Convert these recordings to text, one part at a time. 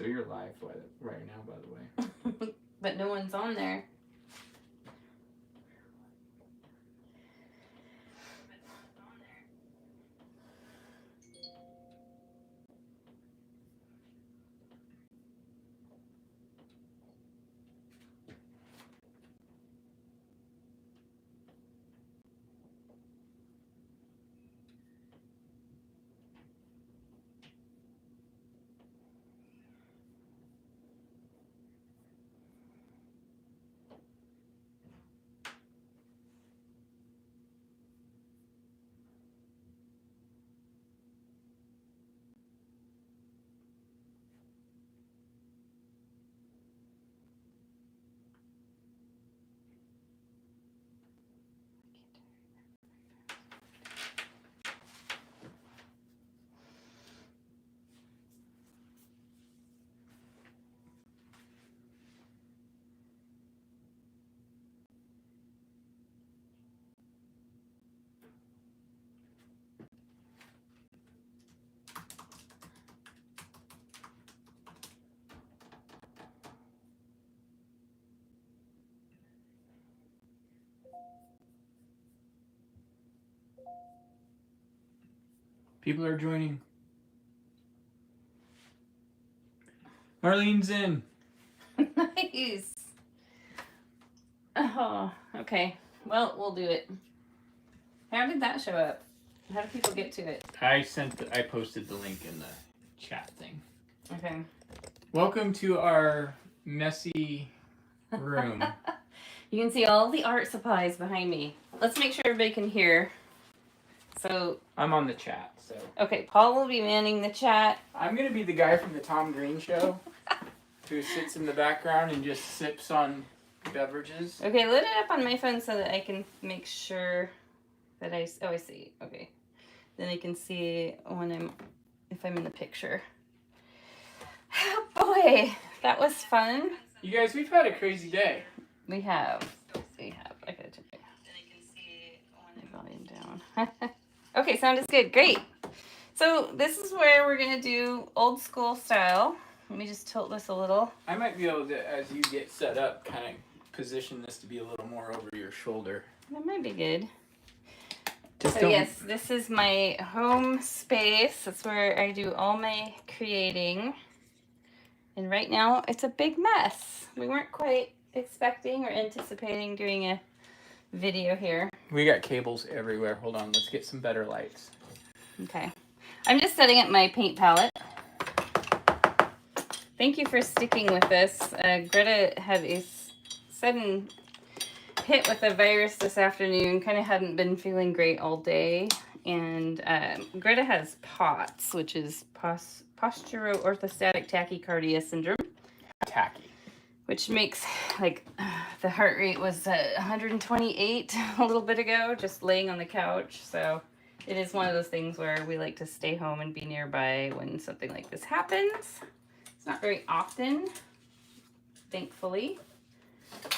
So you're live right now, by the way. But no one's on there. People are joining. Marlene's in. Nice. Oh, okay. Well, we'll do it. How did that show up? How do people get to it? I posted the link in the chat thing. Okay. Welcome to our messy room. You can see all the art supplies behind me. Let's make sure everybody can hear. So I'm on the chat, so. Okay, Paul will be manning the chat. I'm gonna be the guy from the Tom Green show who sits in the background and just sips on beverages. Okay, load it up on my phone so that I can make sure that I see. Okay. Then I can see if I'm in the picture. Oh boy, that was fun. You guys, we've had a crazy day. We have. I gotta turn it. Then I can see the volume down. Okay, sound is good. Great. So this is where we're gonna do old school style. Let me just tilt this a little. I might be able to, as you get set up, kind of position this to be a little more over your shoulder. That might be good. So yes, this is my home space. That's where I do all my creating. And right now, it's a big mess. We weren't quite expecting or anticipating doing a video here. We got cables everywhere. Hold on, let's get some better lights. Okay. I'm just setting up my paint palette. Thank you for sticking with this. Greta had a sudden hit with a virus this afternoon. Kind of hadn't been feeling great all day. And Greta has POTS, which is postural-orthostatic tachycardia syndrome. Tacky. Which makes, like, the heart rate was 128 a little bit ago, just laying on the couch. So it is one of those things where we like to stay home and be nearby when something like this happens. It's not very often, thankfully.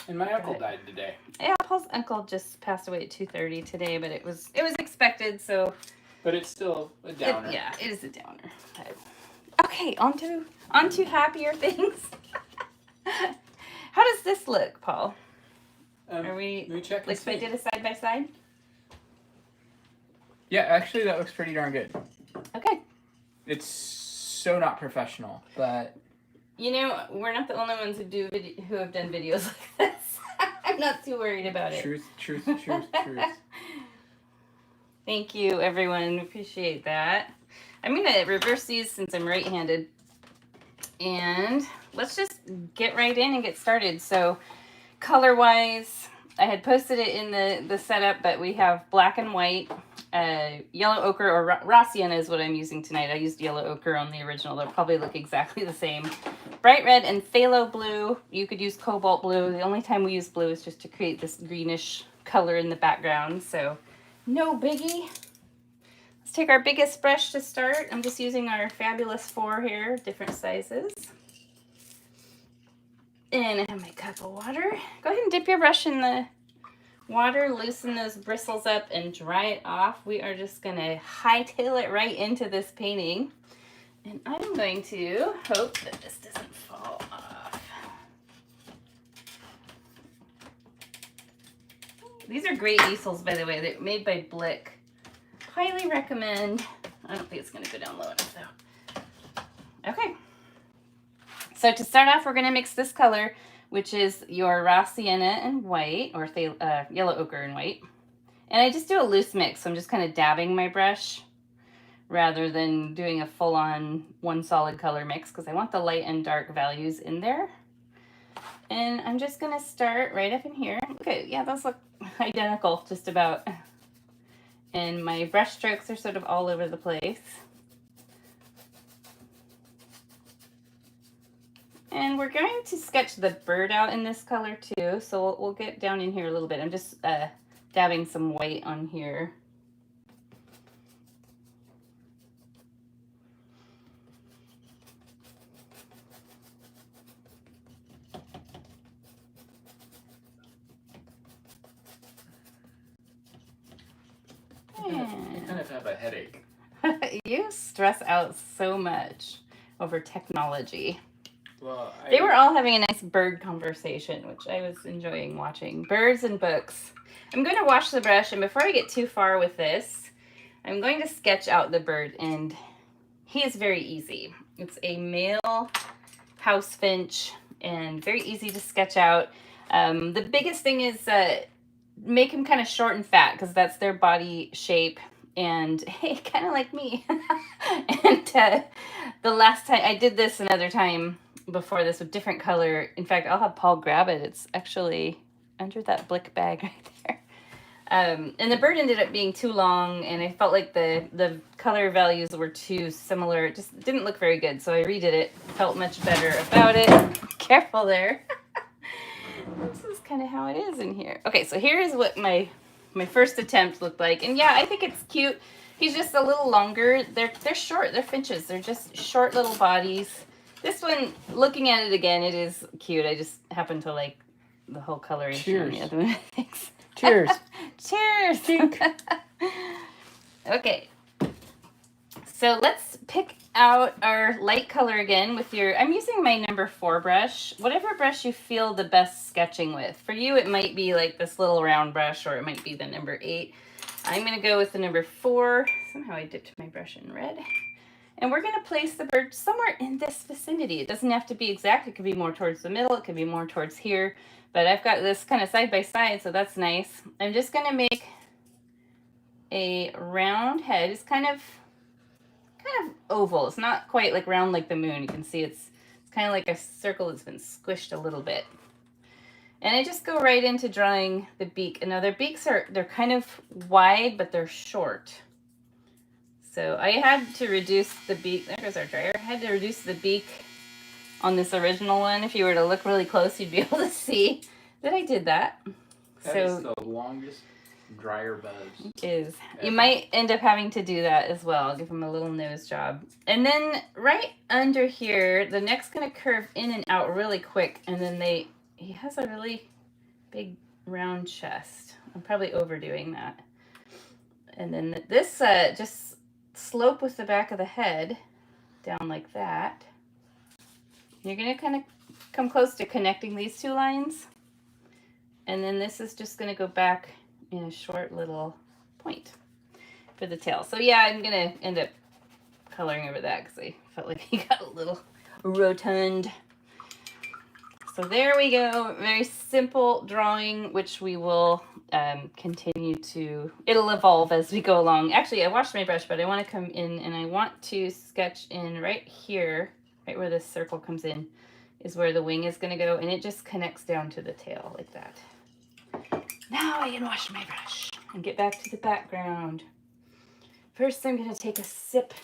And my uncle died today. Yeah, Paul's uncle just passed away at 2:30 today, but it was expected, so. But it's still a downer. It is a downer. Okay, on to happier things. How does this look, Paul? Are we check like if I did a side by side? Yeah, actually that looks pretty darn good. Okay. It's so not professional, but you know, we're not the only ones who have done videos like this. I'm not too worried about it. Truth. Thank you, everyone. Appreciate that. I'm gonna reverse these since I'm right-handed. And let's just get right in and get started. So color-wise, I had posted it in the setup, but we have black and white, yellow ochre, or raw sienna is what I'm using tonight. I used yellow ochre on the original. They'll probably look exactly the same. Bright red and phthalo blue. You could use cobalt blue. The only time we use blue is just to create this greenish color in the background. So no biggie. Let's take our biggest brush to start. I'm just using our Fabulous 4 here, different sizes. And I have my cup of water. Go ahead and dip your brush in the water, loosen those bristles up, and dry it off. We are just gonna hightail it right into this painting. And I'm going to hope that this doesn't fall off. These are great easels, by the way. They're made by Blick. Highly recommend. I don't think it's going to go down low enough, though. Okay. So to start off, we're going to mix this color, which is your raw sienna and white, or yellow ochre and white. And I just do a loose mix, so I'm just kind of dabbing my brush rather than doing a full-on one solid color mix, because I want the light and dark values in there. And I'm just going to start right up in here. Okay, yeah, those look identical just about. And my brush strokes are sort of all over the place. And we're going to sketch the bird out in this color too, so we'll get down in here a little bit. I'm just dabbing some white on here. I kind of have a headache. You stress out so much over technology. Well, They were all having a nice bird conversation, which I was enjoying watching. Birds and books. I'm going to wash the brush, and before I get too far with this, I'm going to sketch out the bird, and he is very easy. It's a male house finch, and very easy to sketch out. The biggest thing is make him kind of short and fat, because that's their body shape. And hey, kind of like me. And the last time I did this another time before this with different color. In fact, I'll have Paul grab it. It's actually under that Blick bag right there. And the bird ended up being too long, and I felt like the color values were too similar. It just didn't look very good, so I redid it. Felt much better about it. Careful there. This is kind of how it is in here. Okay, so here is what my first attempt looked like. And yeah, I think it's cute. He's just a little longer. They're short. They're finches. They're just short little bodies. This one, looking at it again, it is cute. I just happen to like the whole coloration. Cheers. The other one. Thanks. Cheers. Cheers. Okay. So let's pick out our light color again with your, I'm using my number 4 brush, whatever brush you feel the best sketching with. For you, it might be like this little round brush, or it might be the number 8. I'm going to go with the number 4. Somehow I dipped my brush in red. And we're going to place the bird somewhere in this vicinity. It doesn't have to be exact. It could be more towards the middle. It could be more towards here. But I've got this kind of side by side, so that's nice. I'm just going to make a round head. It's kind of oval. It's not quite like round like the moon. You can see it's kind of like a circle that's been squished a little bit. And I just go right into drawing the beak. And now their beaks they're kind of wide, but they're short. So I had to reduce the beak. There goes our dryer. I had to reduce the beak on this original one. If you were to look really close, you'd be able to see that I did that. That is the longest dryer buzz. Is. You might end up having to do that as well. Give him a little nose job. And then right under here, the neck's going to curve in and out really quick. And then he has a really big round chest. I'm probably overdoing that. And then this just slope with the back of the head down like that. You're going to kind of come close to connecting these two lines. And then this is just going to go back in a short little point for the tail. So yeah, I'm going to end up coloring over that because I felt like he got a little rotund. So there we go. Very simple drawing, which we will continue to, it'll evolve as we go along. Actually, I washed my brush, but I want to come in and I want to sketch in right here, right where this circle comes in, is where the wing is going to go. And it just connects down to the tail like that. Now I can wash my brush and get back to the background. First, I'm going to take a sip.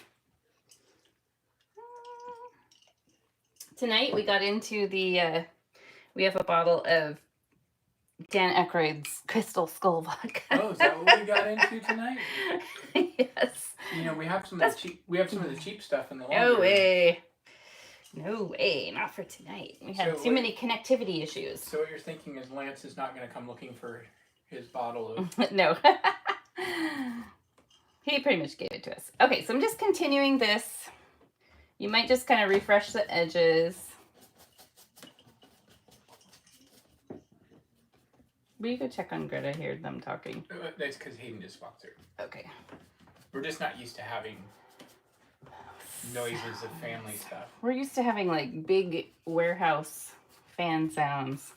Tonight, we got into the, we have a bottle of Dan Aykroyd's Crystal Skull Vodka. Oh, is that what we got into tonight? Yes. You know, we have some of the cheap stuff in the laundry. No way. No way. Not for tonight. We had too many connectivity issues. So what you're thinking is Lance is not going to come looking for his bottle of... No. He pretty much gave it to us. Okay, so I'm just continuing this. You might just kind of refresh the edges. Will you go check on Greta? I hear them talking. That's because Hayden just walked through. Okay. We're just not used to having noises of family stuff. We're used to having like big warehouse fan sounds.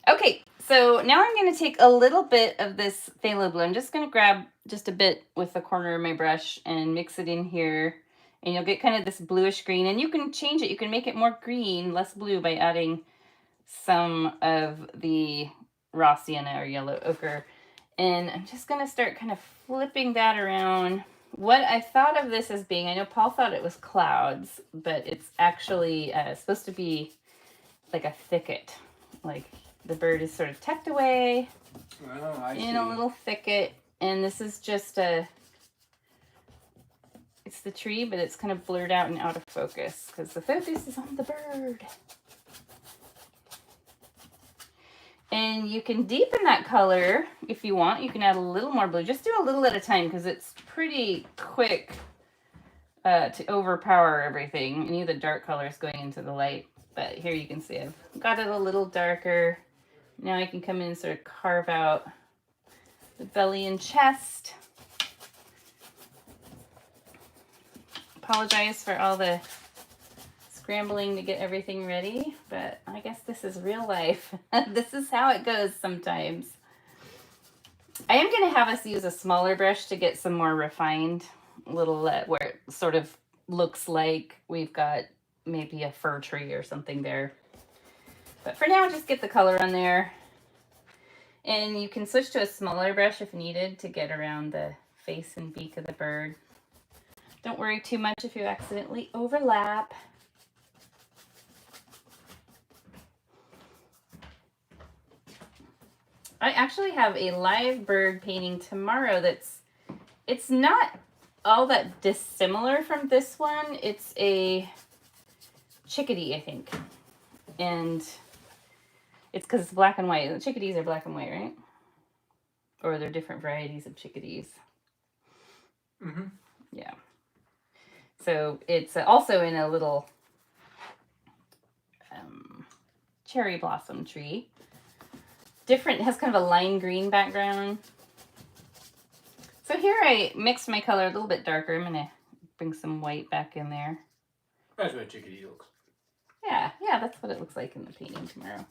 Okay, so now I'm going to take a little bit of this phthalo blue. I'm just going to grab just a bit with the corner of my brush and mix it in here. And you'll get kind of this bluish green. And you can change it. You can make it more green, less blue by adding some of the raw sienna or yellow ochre. And I'm just going to start kind of flipping that around. What I thought of this as being, I know Paul thought it was clouds, but it's actually supposed to be like a thicket. Like the bird is sort of tucked away in a little thicket. And this is just it's the tree, but it's kind of blurred out and out of focus because the focus is on the bird. And you can deepen that color if you want. You can add a little more blue. Just do a little at a time because it's pretty quick to overpower everything. Any of the dark colors going into the light. But here you can see I've got it a little darker. Now I can come in and sort of carve out the belly and chest. Apologize for all the scrambling to get everything ready, but I guess this is real life. This is how it goes sometimes. I am going to have us use a smaller brush to get some more refined little where it sort of looks like we've got maybe a fir tree or something there. But for now, just get the color on there. And you can switch to a smaller brush if needed to get around the face and beak of the bird. Don't worry too much if you accidentally overlap. I actually have a live bird painting tomorrow it's not all that dissimilar from this one. It's a chickadee, I think. And it's because it's black and white. The chickadees are black and white, right? Or they're different varieties of chickadees. Mm-hmm. Yeah. So it's also in a little cherry blossom tree. Different, it has kind of a lime green background. So here I mixed my color a little bit darker. I'm going to bring some white back in there. That's what a chickadee looks. Yeah, that's what it looks like in the painting tomorrow.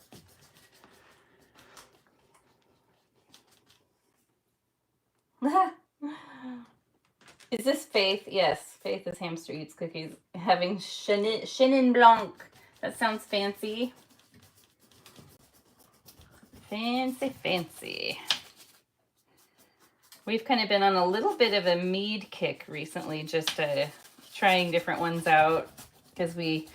Is this Faith? Yes, Faith is Hamster Eats Cookies. Having Chenin Blanc. That sounds fancy. Fancy. We've kind of been on a little bit of a mead kick recently, just trying different ones out because we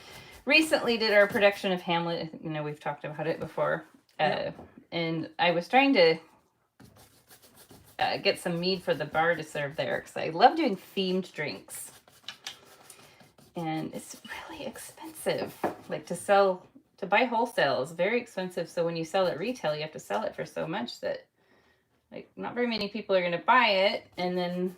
recently did our production of Hamlet. You know, we've talked about it before. And I was trying to get some mead for the bar to serve there because I love doing themed drinks. And it's really expensive. Like to buy wholesale is very expensive. So when you sell it retail, you have to sell it for so much that like not very many people are going to buy it. And then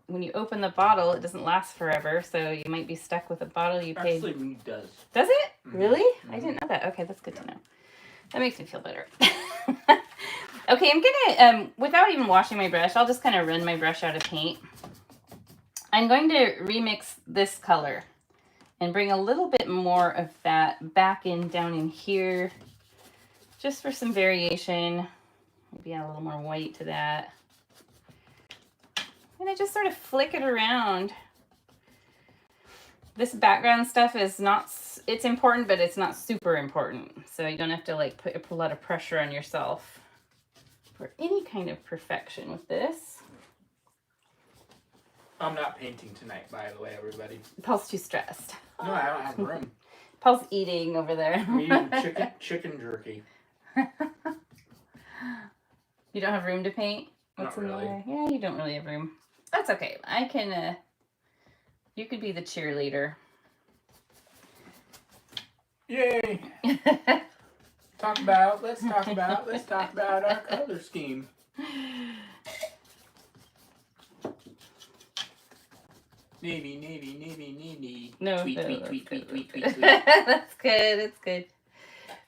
when you open the bottle, it doesn't last forever. So you might be stuck with a bottle you paid. Actually, mead does. Does it? Mm-hmm. Really? Mm-hmm. I didn't know that. Okay, that's good to know. That makes me feel better. Okay, I'm going to, without even washing my brush, I'll just kind of run my brush out of paint. I'm going to remix this color and bring a little bit more of that back in down in here just for some variation. Maybe add a little more white to that. And I just sort of flick it around. This background stuff is not, it's important, but it's not super important. So you don't have to like put a lot of pressure on yourself for any kind of perfection with this. I'm not painting tonight, by the way, everybody. Paul's too stressed. No, I don't have room. Paul's eating over there. I'm eating chicken jerky. You don't have room to paint? Not in the really. way? Yeah, you don't really have room. That's okay. I can, you could be the cheerleader. Yay! Let's talk about our color scheme. Navy, navy, navy, navy. No, tweet, no, tweet, that's tweet, good, tweet, tweet, that's tweet, good. tweet. That's good. That's good.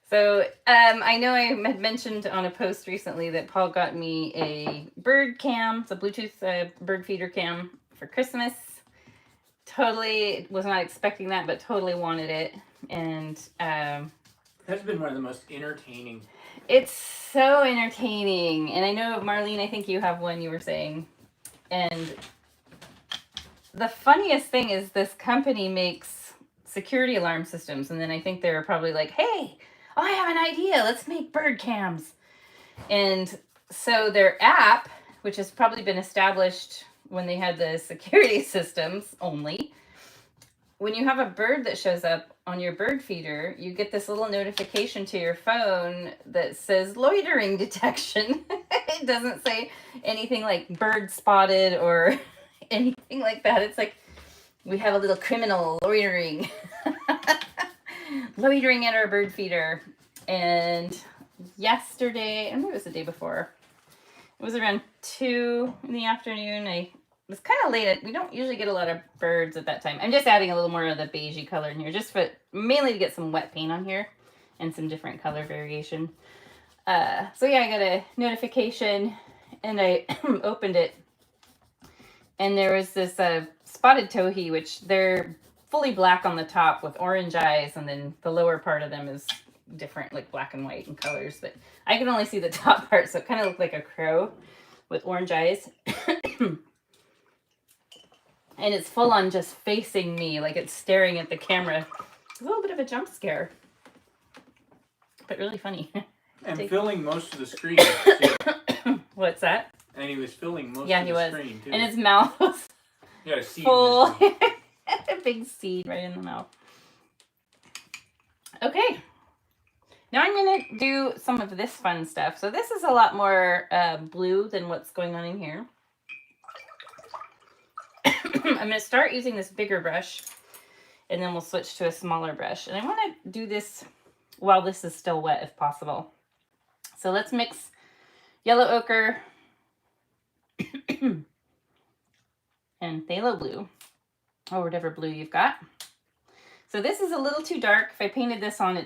So, I know I had mentioned on a post recently that Paul got me a bird cam. It's a Bluetooth bird feeder cam for Christmas. Totally was not expecting that, but totally wanted it. And That's been one of the most entertaining. it's so entertaining. And I know, Marlene, I think you have one, you were saying. And the funniest thing is this company makes security alarm systems. And then I think they were probably like, hey, I have an idea. Let's make bird cams. And so their app, which has probably been established when they had the security systems only, when you have a bird that shows up on your bird feeder, you get this little notification to your phone that says loitering detection. It doesn't say anything like bird spotted or anything like that. It's like, we have a little criminal loitering. Loitering at our bird feeder. And yesterday, I don't know, it was the day before. It was around 2 in the afternoon. It was kind of late. We don't usually get a lot of birds at that time. I'm just adding a little more of the beigey color in here, just for mainly to get some wet paint on here and some different color variation. So yeah, I got a notification and I opened it, and there was this spotted towhee, which they're fully black on the top with orange eyes, and then the lower part of them is different, like black and white in colors, but I can only see the top part, so it kind of looked like a crow with orange eyes. And it's full on just facing me, like it's staring at the camera. It's a little bit of a jump scare, but really funny. And filling most of the screen too. What's that? And he was filling most Yeah, of he the was. screen too. And his mouth was He had a seed full. in his mouth. A big seed right in the mouth. Okay. Now I'm going to do some of this fun stuff. So this is a lot more blue than what's going on in here. I'm going to start using this bigger brush, and then we'll switch to a smaller brush. And I want to do this while this is still wet if possible. So let's mix yellow ochre and phthalo blue, or whatever blue you've got. So this is a little too dark. If I painted this on,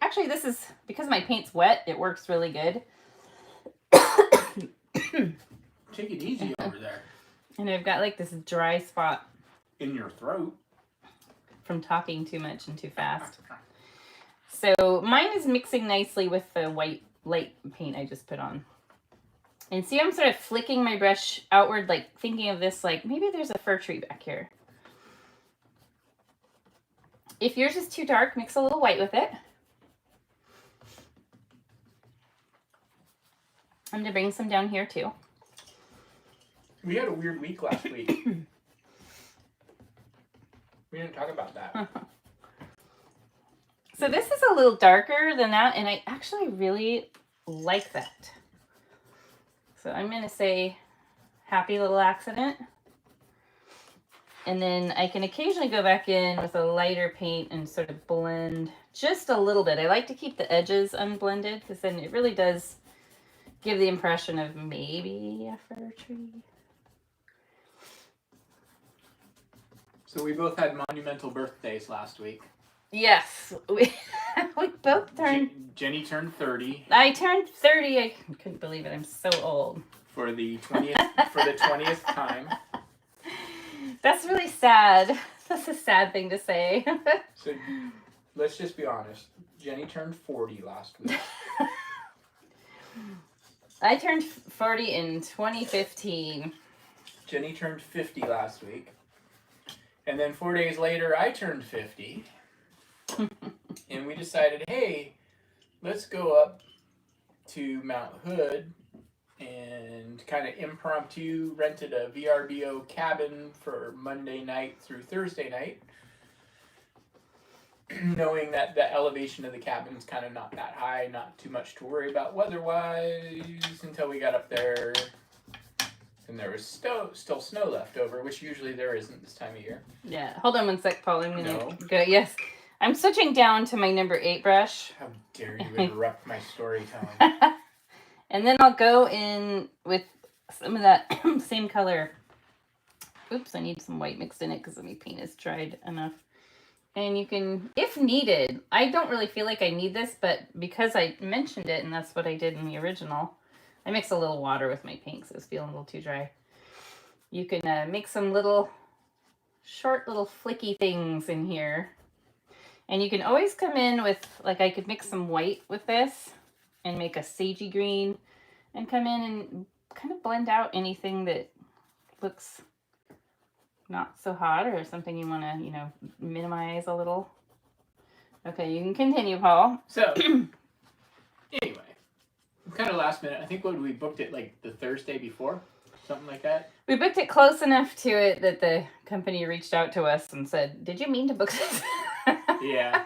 actually this is, because my paint's wet, it works really good. Take it easy over there. And I've got like this dry spot In your throat. from talking too much and too fast. So mine is mixing nicely with the white light paint I just put on. And see, I'm sort of flicking my brush outward, like thinking of this, like maybe there's a fir tree back here. If yours is too dark, mix a little white with it. I'm going to bring some down here too. We had a weird week last week. We didn't talk about that. So this is a little darker than that, and I actually really like that. So I'm going to say happy little accident. And then I can occasionally go back in with a lighter paint and sort of blend just a little bit. I like to keep the edges unblended because then it really does give the impression of maybe a fir tree. So we both had monumental birthdays last week. Yes, we both turned. Jenny turned 30. I turned 30. I couldn't believe it. I'm so old. For the 20th time. That's really sad. That's a sad thing to say. So let's just be honest. Jenny turned 40 last week. I turned 40 in 2015. Jenny turned 50 last week. And then 4 days later, I turned 50. And we decided, hey, let's go up to Mount Hood and kind of impromptu rented a VRBO cabin for Monday night through Thursday night. Knowing that the elevation of the cabin's kind of not that high, not too much to worry about weather-wise, until we got up there. And there was still snow left over, which usually there isn't this time of year. Yeah. Hold on one sec, Paul. I'm going to No. go. Yes. I'm switching down to my number 8 brush. How dare you interrupt my storytelling. And then I'll go in with some of that same color. Oops, I need some white mixed in it because my paint is dried enough. And you can, if needed, I don't really feel like I need this, but because I mentioned it and that's what I did in the original, I mixed a little water with my paint because it was feeling a little too dry. You can make some short little flicky things in here. And you can always come in with, like I could mix some white with this and make a sagey green and come in and kind of blend out anything that looks not so hot or something you want to, minimize a little. Okay, you can continue, Paul. So, anyway, kind of last minute. I think we booked it like the Thursday before, something like that. We booked it close enough to it that the company reached out to us and said, "Did you mean to book this?" Yeah.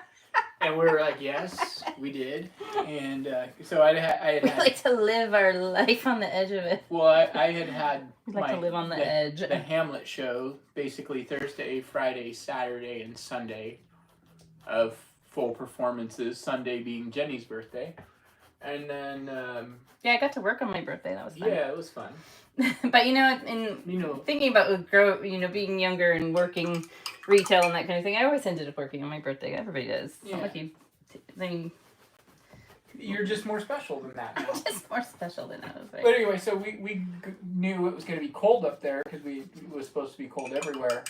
And we were like, yes, we did. And so I had we like to live our life on the edge of it. Well, I had we like to live on the edge. The Hamlet show, basically Thursday, Friday, Saturday, and Sunday of full performances, Sunday being Jenny's birthday. And then... yeah, I got to work on my birthday. That was fun. Yeah, it was fun. But, thinking about being younger and working retail and that kind of thing, I always ended up working on my birthday. Everybody does. Yeah. Not like you're just more special than that now. I'm just more special than that. But anyway, so we knew it was going to be cold up there because it was supposed to be cold everywhere.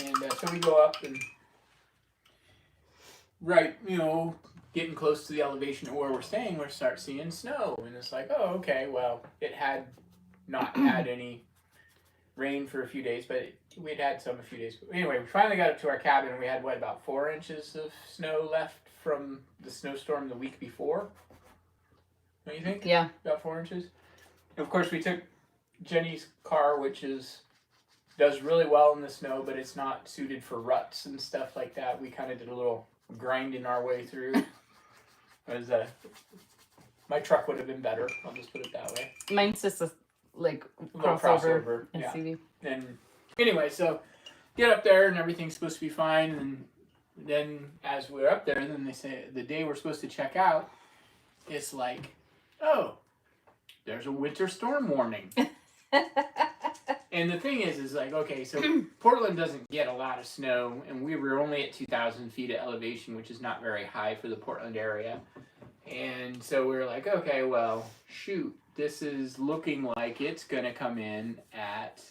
And so we go up and, getting close to the elevation of where we're staying, we start seeing snow. And it's like, oh, okay, well, it had not had any rain for a few days, but we'd had some a few days. Anyway, we finally got up to our cabin and we had, about 4 inches of snow left from the snowstorm the week before. Don't you think? Yeah. About 4 inches. And of course, we took Jenny's car, which does really well in the snow, but it's not suited for ruts and stuff like that. We kind of did a little grinding our way through. My truck would have been better. I'll just put it that way. Mine's just a crossover. Yeah. SUV. And anyway, so get up there and everything's supposed to be fine. And then as we're up there, then they say the day we're supposed to check out, it's like, oh, there's a winter storm warning. And the thing is like, okay, so Portland doesn't get a lot of snow, and we were only at 2,000 feet of elevation, which is not very high for the Portland area. And so we were like, okay, well, shoot, this is looking like it's going to come in at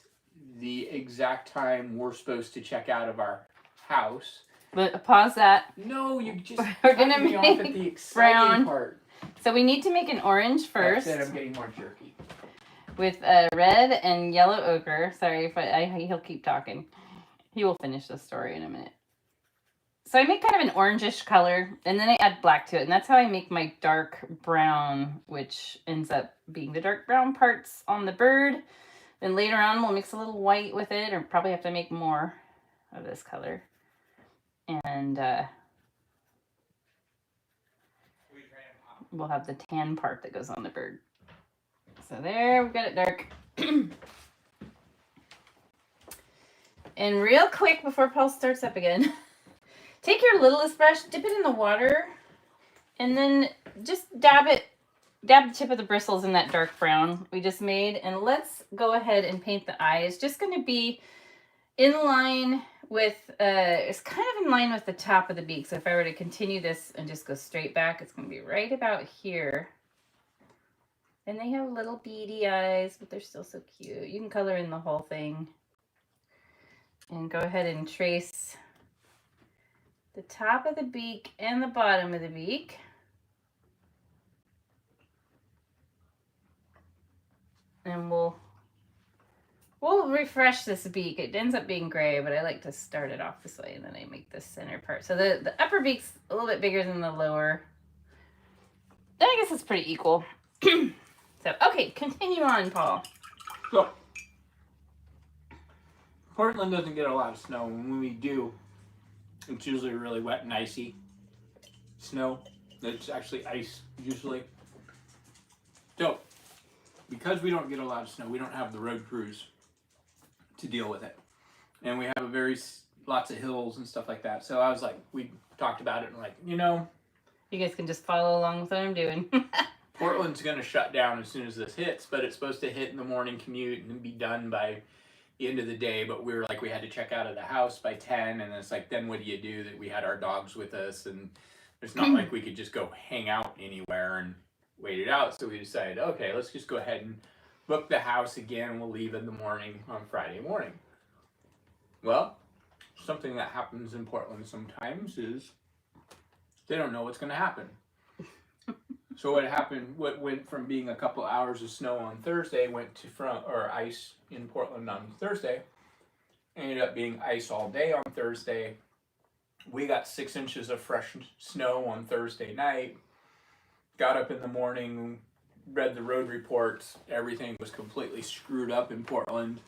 the exact time we're supposed to check out of our house. But pause that. No, you just we're going to me off at the exciting part. So we need to make an orange first. That's it, I'm getting more jerky. With red and yellow ochre. Sorry if he'll keep talking. He will finish the story in a minute. So I make kind of an orangish color, and then I add black to it, and that's how I make my dark brown, which ends up being the dark brown parts on the bird. Then later on, we'll mix a little white with it, or probably have to make more of this color. And we'll have the tan part that goes on the bird. So there, we've got it dark. And real quick, before Paul starts up again, take your littlest brush, dip it in the water, and then just dab the tip of the bristles in that dark brown we just made. And let's go ahead and paint the eyes. Just going to be in line with, it's kind of in line with the top of the beak. So if I were to continue this and just go straight back, it's going to be right about here. And they have little beady eyes, but they're still so cute. You can color in the whole thing. And go ahead and trace the top of the beak and the bottom of the beak. And we'll refresh this beak. It ends up being gray, but I like to start it off this way, and then I make the center part. So the upper beak's a little bit bigger than the lower. I guess it's pretty equal. So, okay, continue on, Paul. So, Portland doesn't get a lot of snow. When we do, it's usually really wet and icy snow. It's actually ice, usually. So, because we don't get a lot of snow, we don't have the road crews to deal with it. And we have lots of hills and stuff like that. So I was like, we talked about it and like, you guys can just follow along with what I'm doing. Portland's going to shut down as soon as this hits, but it's supposed to hit in the morning commute and be done by the end of the day, but we were like, we had to check out of the house by 10, and it's like, then what do you do? That we had our dogs with us, and it's not like we could just go hang out anywhere and wait it out. So we decided, okay, let's just go ahead and book the house again, and we'll leave in the morning on Friday morning. Well, something that happens in Portland sometimes is they don't know what's going to happen. So what happened, what went from being a couple hours of snow on Thursday went to ice in Portland on Thursday. Ended up being ice all day on Thursday. We got 6 inches of fresh snow on Thursday night. Got up in the morning, read the road reports. Everything was completely screwed up in Portland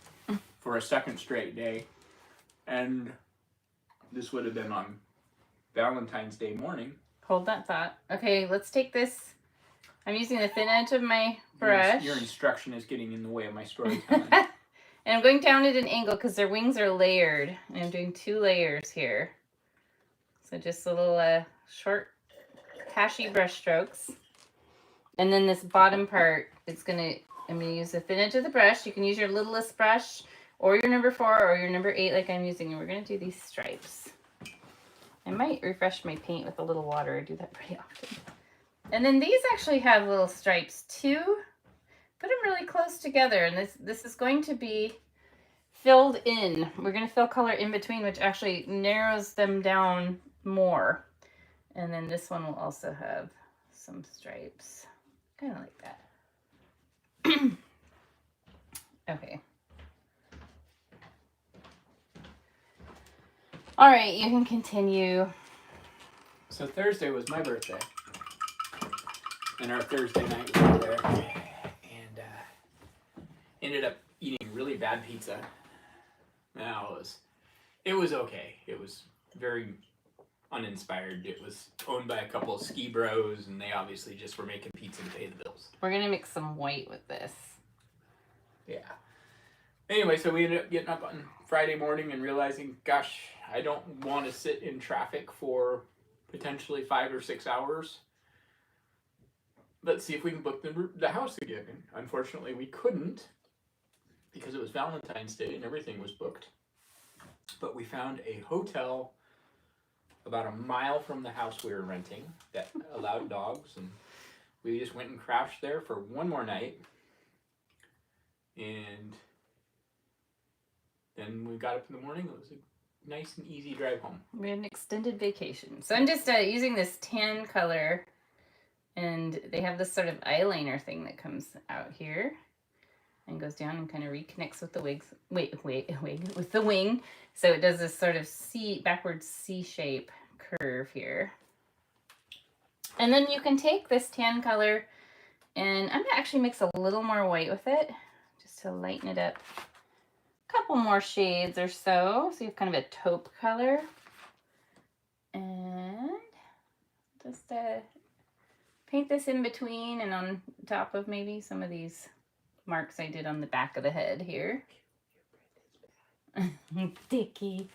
for a second straight day. And this would have been on Valentine's Day morning. Hold that thought. Okay, let's take this. I'm using the thin edge of my brush. Your instruction is getting in the way of my storytelling. And I'm going down at an angle because their wings are layered. And I'm doing 2 layers here. So just little short, hashy brush strokes. And then this bottom part, I'm going to use the thin edge of the brush. You can use your littlest brush or your number 4 or your number 8 like I'm using. And we're going to do these stripes. I might refresh my paint with a little water. I do that pretty often. And then these actually have little stripes too. Put them really close together, and this is going to be filled in. We're going to fill color in between, which actually narrows them down more. And then this one will also have some stripes, kind of like that. Okay. All right, you can continue. So Thursday was my birthday. And our Thursday night we were there. And ended up eating really bad pizza. Now it was okay. It was very uninspired. It was owned by a couple of ski bros, and they obviously just were making pizza to pay the bills. We're going to mix some white with this. Yeah. Anyway, so we ended up getting up on Friday morning and realizing, gosh, I don't want to sit in traffic for potentially 5 or 6 hours. Let's see if we can book the house again. And unfortunately, we couldn't because it was Valentine's Day and everything was booked. But we found a hotel about a mile from the house we were renting that allowed dogs, and we just went and crashed there for one more night. And then we got up in the morning. It was a nice and easy drive home. We had an extended vacation. So I'm just using this tan color, and they have this sort of eyeliner thing that comes out here and goes down and kind of reconnects with the with the wing. So it does this sort of backwards C shape curve here. And then you can take this tan color, and I'm gonna actually mix a little more white with it just to lighten it up. A couple more shades or so. So you have kind of a taupe color. And just paint this in between and on top of maybe some of these marks I did on the back of the head here. Dicky.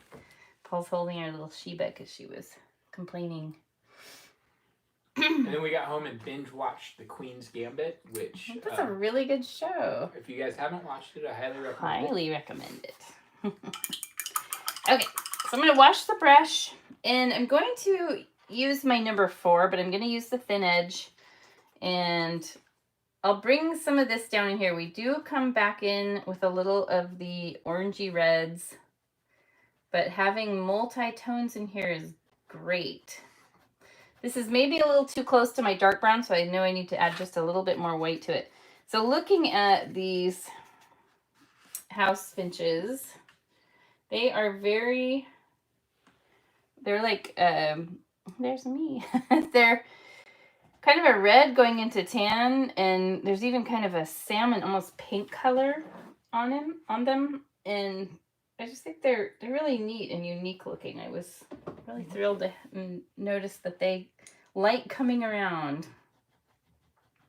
Paul's holding our little Sheba because she was complaining. And then we got home and binge watched The Queen's Gambit, which... That's a really good show. If you guys haven't watched it, I highly recommend it. Highly recommend it. Okay, so I'm going to wash the brush, and I'm going to use my number 4, but I'm going to use the thin edge, and I'll bring some of this down in here. We do come back in with a little of the orangey reds, but having multi-tones in here is great. This is maybe a little too close to my dark brown, so I know I need to add just a little bit more white to it. So looking at these house finches, they are they're like, there's me. They're kind of a red going into tan, and there's even kind of a salmon, almost pink color on them. And I just think they're really neat and unique looking. I was really thrilled to notice that they like coming around.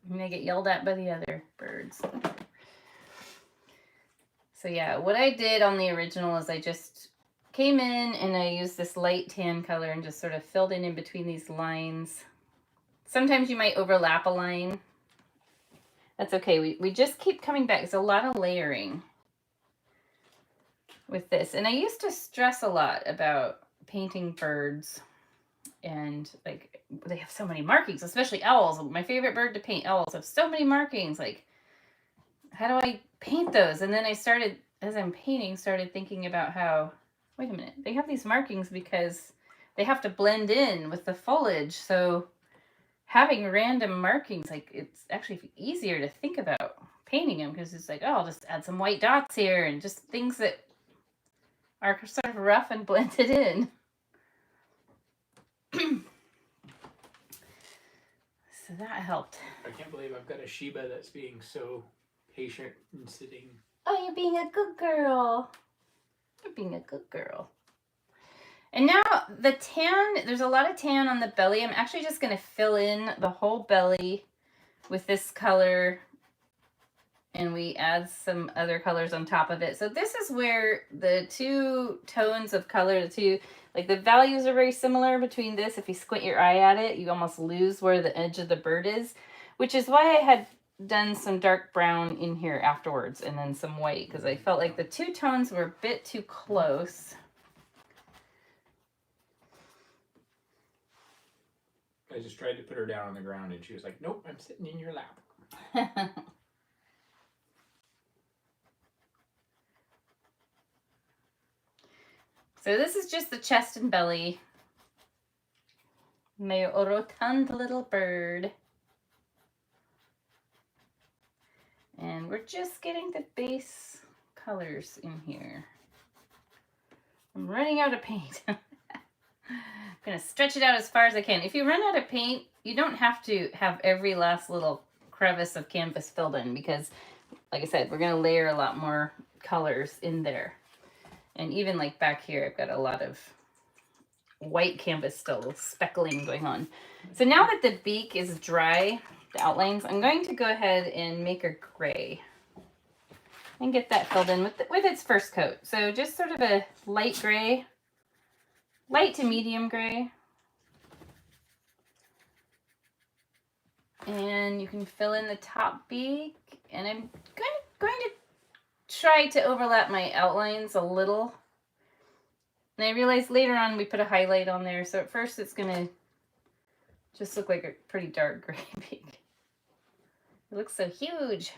And they get yelled at by the other birds. So yeah, what I did on the original is I just came in and I used this light tan color and just sort of filled in between these lines. Sometimes you might overlap a line. That's okay. We just keep coming back. It's a lot of layering. with this. And I used to stress a lot about painting birds, and like they have so many markings, especially owls. My favorite bird to paint, owls have so many markings. Like, how do I paint those? And then I started, as I'm painting, started thinking about how, wait a minute, they have these markings because they have to blend in with the foliage. So having random markings, like, it's actually easier to think about painting them, because it's like, oh, I'll just add some white dots here and just things that are sort of rough and blended in. So that helped. I can't believe I've got a Shiba that's being so patient and sitting. Oh, you're being a good girl. You're being a good girl. And now the tan, there's a lot of tan on the belly. I'm actually just going to fill in the whole belly with this color, and we add some other colors on top of it. So this is where the two tones of color, like the values are very similar between this. If you squint your eye at it, you almost lose where the edge of the bird is, which is why I had done some dark brown in here afterwards and then some white, because I felt like the two tones were a bit too close. I just tried to put her down on the ground and she was like, nope, I'm sitting in your lap. So this is just the chest and belly. My rotund little bird. And we're just getting the base colors in here. I'm running out of paint. I'm going to stretch it out as far as I can. If you run out of paint, you don't have to have every last little crevice of canvas filled in, because, like I said, we're going to layer a lot more colors in there. And even like back here, I've got a lot of white canvas still, speckling going on. So now that the beak is dry, the outlines, I'm going to go ahead and make a gray and get that filled in with its first coat. So just sort of a light gray, light to medium gray. And you can fill in the top beak, and I'm going to try to overlap my outlines a little. And I realized later on we put a highlight on there, so at first it's going to just look like a pretty dark gray beak. It looks so huge.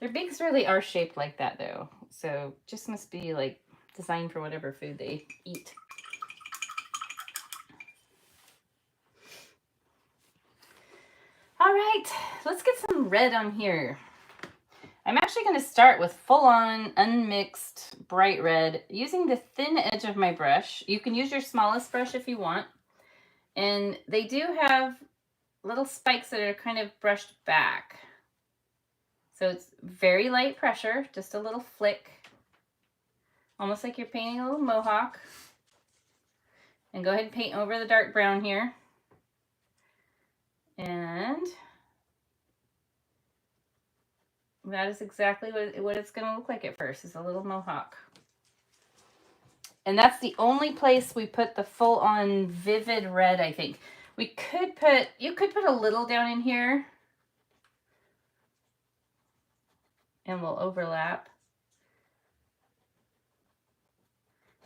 Their beaks really are shaped like that though, so just must be like designed for whatever food they eat. All right, let's get some red on here. I'm actually going to start with full-on unmixed bright red using the thin edge of my brush. You can use your smallest brush if you want. And they do have little spikes that are kind of brushed back. So it's very light pressure, just a little flick. Almost like you're painting a little mohawk. And go ahead and paint over the dark brown here. And that is exactly what it's going to look like at first, is a little mohawk. And that's the only place we put the full-on vivid red, I think. You could put a little down in here, and we'll overlap.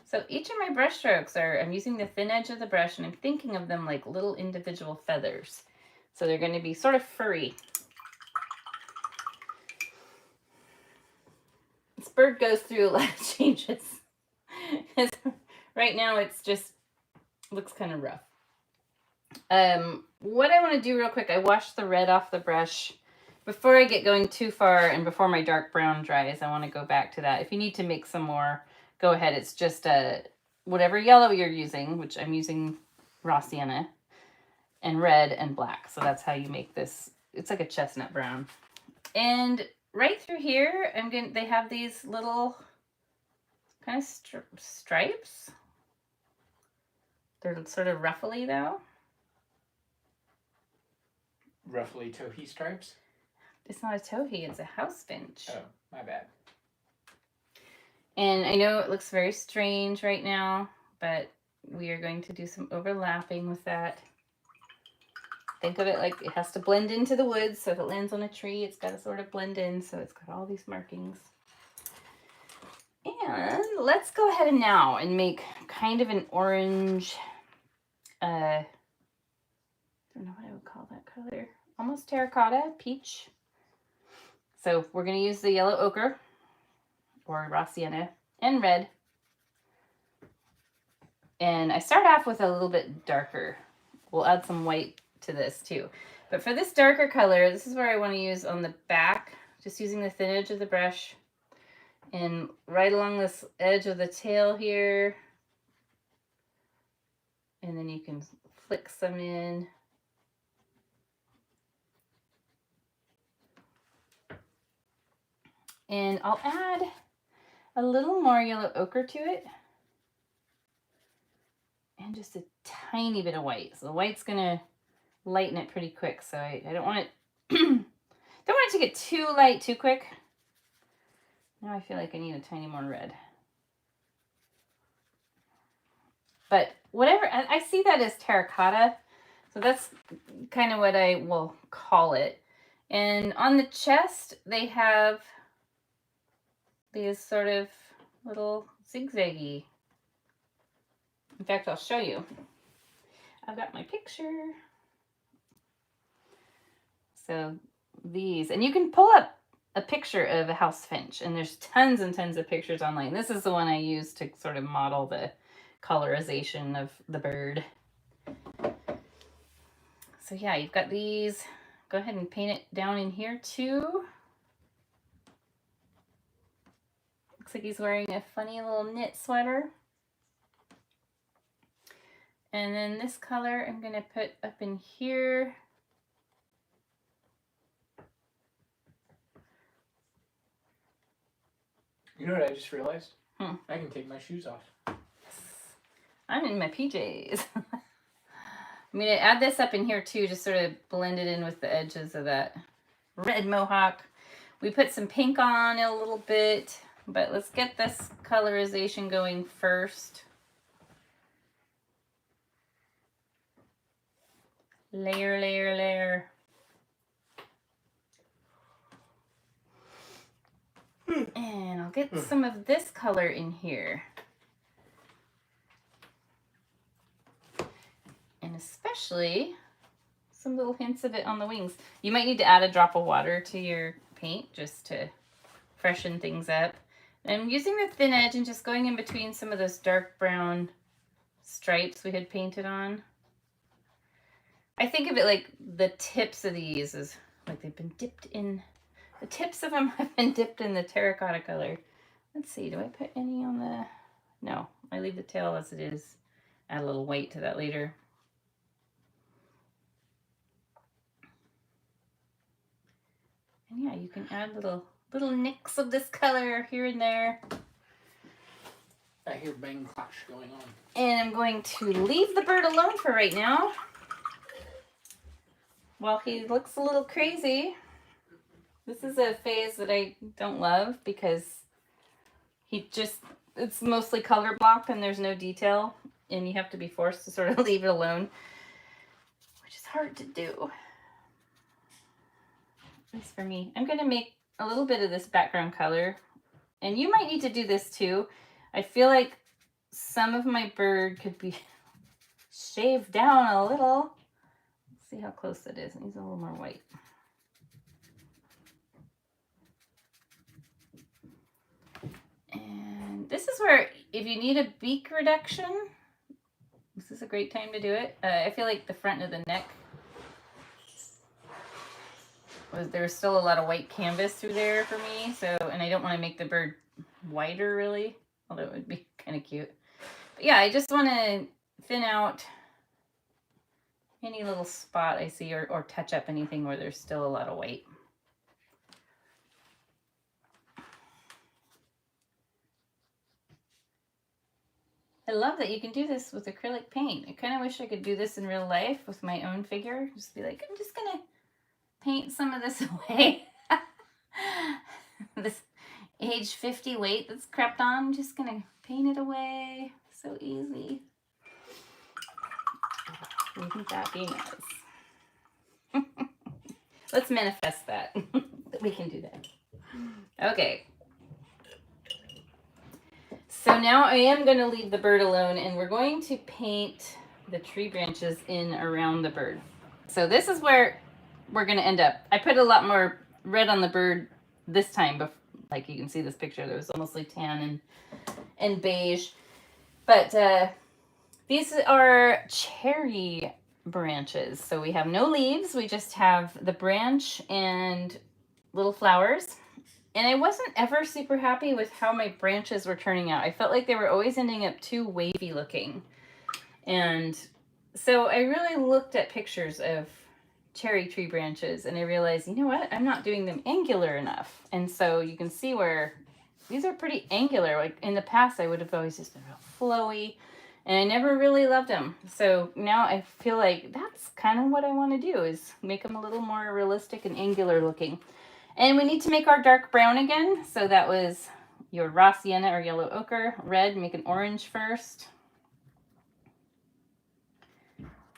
So each of my brush strokes I'm using the thin edge of the brush, and I'm thinking of them like little individual feathers. So they're going to be sort of furry. This bird goes through a lot of changes. Right now it's just looks kind of rough. What I want to do real quick, I washed the red off the brush. Before I get going too far and before my dark brown dries, I want to go back to that. If you need to make some more, go ahead. It's just whatever yellow you're using, which I'm using raw sienna, and red and black. So that's how you make this. It's like a chestnut brown. And right through here, they have these little kind of stripes. They're sort of ruffly though. Roughly towhee stripes? It's not a towhee, it's a house finch. Oh, my bad. And I know it looks very strange right now, but we are going to do some overlapping with that. Think of it like it has to blend into the woods, so if it lands on a tree, it's got to sort of blend in, so it's got all these markings. And let's go ahead and now and make kind of an orange, I don't know what I would call that color. Almost terracotta, peach. So we're going to use the yellow ochre or raw sienna and red. And I start off with a little bit darker. We'll add some white to this too. But for this darker color, this is where I want to use on the back, just using the thin edge of the brush. And right along this edge of the tail here. And then you can flick some in. And I'll add a little more yellow ochre to it. And just a tiny bit of white. So the white's gonna lighten it pretty quick. So I don't want it don't want it to get too light too quick. Now I feel like I need a tiny more red. But whatever, I see that as terracotta. So that's kind of what I will call it. And on the chest, they have these sort of little zigzaggy. In fact, I'll show you. I've got my picture. So these, and you can pull up a picture of a house finch, and there's tons and tons of pictures online. This is the one I use to sort of model the colorization of the bird. So yeah, you've got these. Go ahead and paint it down in here too. Looks like he's wearing a funny little knit sweater. And then this color I'm going to put up in here. You know what I just realized? I can take my shoes off. I'm in my PJs. I'm going to add this up in here too, just sort of blend it in with the edges of that red mohawk. We put some pink on it a little bit, but let's get this colorization going first. Layer, layer, layer. And I'll get some of this color in here. And especially some little hints of it on the wings. You might need to add a drop of water to your paint just to freshen things up. And I'm using the thin edge and just going in between some of those dark brown stripes we had painted on. I think of it like the tips of these is like they've been dipped in, the tips of them have been dipped in the terracotta color. Let's see, do I put any on the, no, I leave the tail as it is. Add a little white to that later. And yeah, you can add little nicks of this color here and there. I hear bang clash going on. And I'm going to leave the bird alone for right now. While he looks a little crazy. This is a phase that I don't love because it's mostly color blocked and there's no detail. And you have to be forced to sort of leave it alone, which is hard to do. At least for me. I'm going to make a little bit of this background color. And you might need to do this too. I feel like some of my bird could be shaved down a little. Let's see how close that is. It needs a little more white. And this is where, if you need a beak reduction, this is a great time to do it. I feel like the front of the neck, there's still a lot of white canvas through there for me. So, and I don't want to make the bird whiter really, although it would be kind of cute. But yeah, I just want to thin out any little spot I see or touch up anything where there's still a lot of white. I love that you can do this with acrylic paint. I kind of wish I could do this in real life with my own figure. Just be like, I'm just going to paint some of this away. This age 50 weight that's crept on, I'm just going to paint it away. So easy. Wouldn't that be nice? Let's manifest that. We can do that. Okay. now I am going to leave the bird alone, and we're going to paint the tree branches in around the bird. So this is where we're going to end up. I put a lot more red on the bird this time. Like you can see this picture, there was mostly tan and beige. But these are cherry branches. So we have no leaves. We just have the branch and little flowers. And I wasn't ever super happy with how my branches were turning out. I felt like they were always ending up too wavy looking. And so I really looked at pictures of cherry tree branches and I realized, you know what? I'm not doing them angular enough. And so you can see where these are pretty angular. Like in the past, I would have always just been real flowy and I never really loved them. So now I feel like that's kind of what I want to do, is make them a little more realistic and angular looking. And we need to make our dark brown again. So that was your raw sienna or yellow ochre. Red, make an orange first.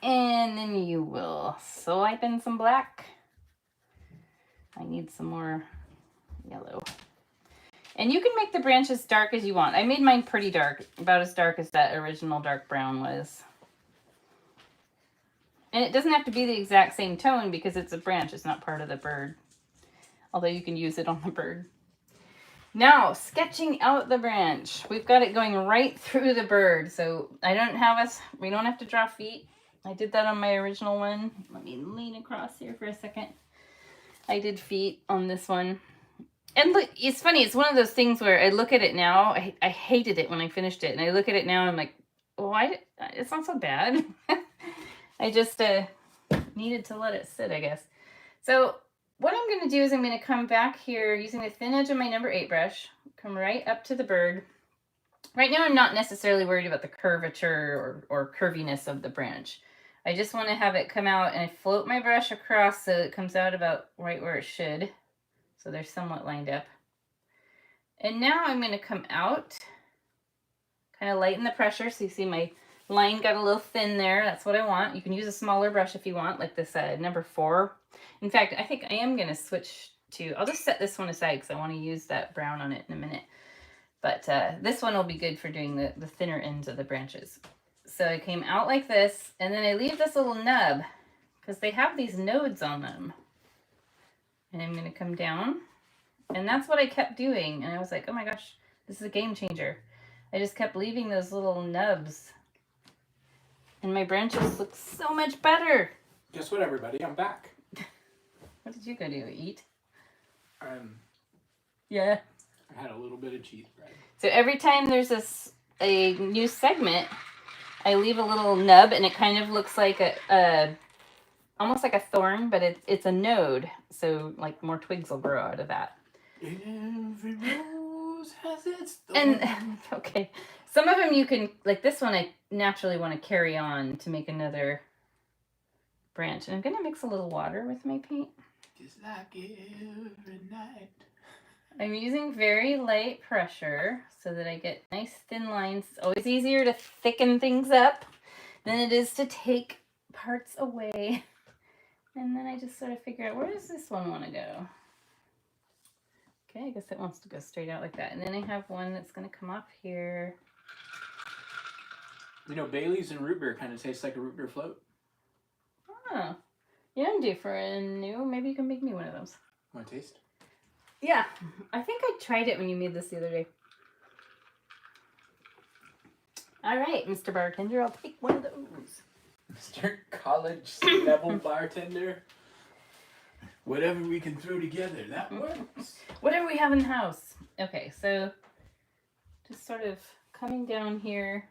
And then you will swipe in some black. I need some more yellow. And you can make the branches dark as you want. I made mine pretty dark, about as dark as that original dark brown was. And it doesn't have to be the exact same tone because it's a branch. It's not part of the bird. Although you can use it on the bird. Now, sketching out the branch. We've got it going right through the bird. So we don't have to draw feet. I did that on my original one. Let me lean across here for a second. I did feet on this one. And look, it's funny. It's one of those things where I look at it now. I hated it when I finished it. And I look at it now and I'm like, why? It's not so bad. I just needed to let it sit, I guess. So what I'm going to do is I'm going to come back here using the thin edge of my number 8 brush, come right up to the bird. Right now I'm not necessarily worried about the curvature or curviness of the branch. I just want to have it come out and I float my brush across so it comes out about right where it should. So they're somewhat lined up. And now I'm going to come out, kind of lighten the pressure. So you see my line got a little thin there. That's what I want. You can use a smaller brush if you want, like this number 4. In fact, I think I am going to switch to, I'll just set this one aside because I want to use that brown on it in a minute. But this one will be good for doing the thinner ends of the branches. So I came out like this, and then I leave this little nub because they have these nodes on them. And I'm going to come down, and that's what I kept doing. And I was like, oh my gosh, this is a game changer. I just kept leaving those little nubs. And my branches look so much better. Guess what, everybody? I'm back. What did you go do? Eat? Yeah. I had a little bit of cheese bread. So every time there's a new segment, I leave a little nub, and it kind of looks like almost like a thorn, but it's a node. So like more twigs will grow out of that. Every rose has its thorn. And okay, some of them you can, like this one, I naturally want to carry on to make another branch. And I'm going to mix a little water with my paint. Just like every night. I'm using very light pressure so that I get nice thin lines. It's always easier to thicken things up than it is to take parts away. And then I just sort of figure out, where does this one want to go? Okay, I guess it wants to go straight out like that. And then I have one that's going to come up here. You know, Bailey's and root beer kind of taste like a root beer float. Oh, yeah, I'm due for a new. Maybe you can make me one of those. Want to taste? Yeah, I think I tried it when you made this the other day. All right, Mr. Bartender, I'll take one of those. Mr. College level bartender. Whatever we can throw together, that works. Whatever we have in the house. Okay, so just sort of coming down here.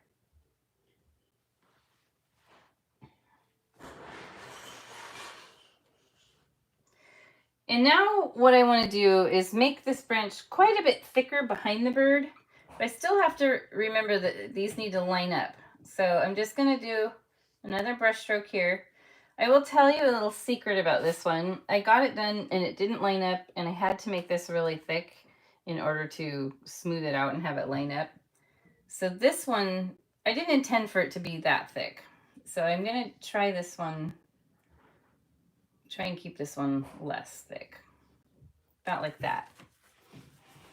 And now what I want to do is make this branch quite a bit thicker behind the bird. But I still have to remember that these need to line up. So I'm just going to do another brush stroke here. I will tell you a little secret about this one. I got it done and it didn't line up, and I had to make this really thick in order to smooth it out and have it line up. So this one, I didn't intend for it to be that thick. So I'm going to try this one. Try and keep this one less thick. About like that.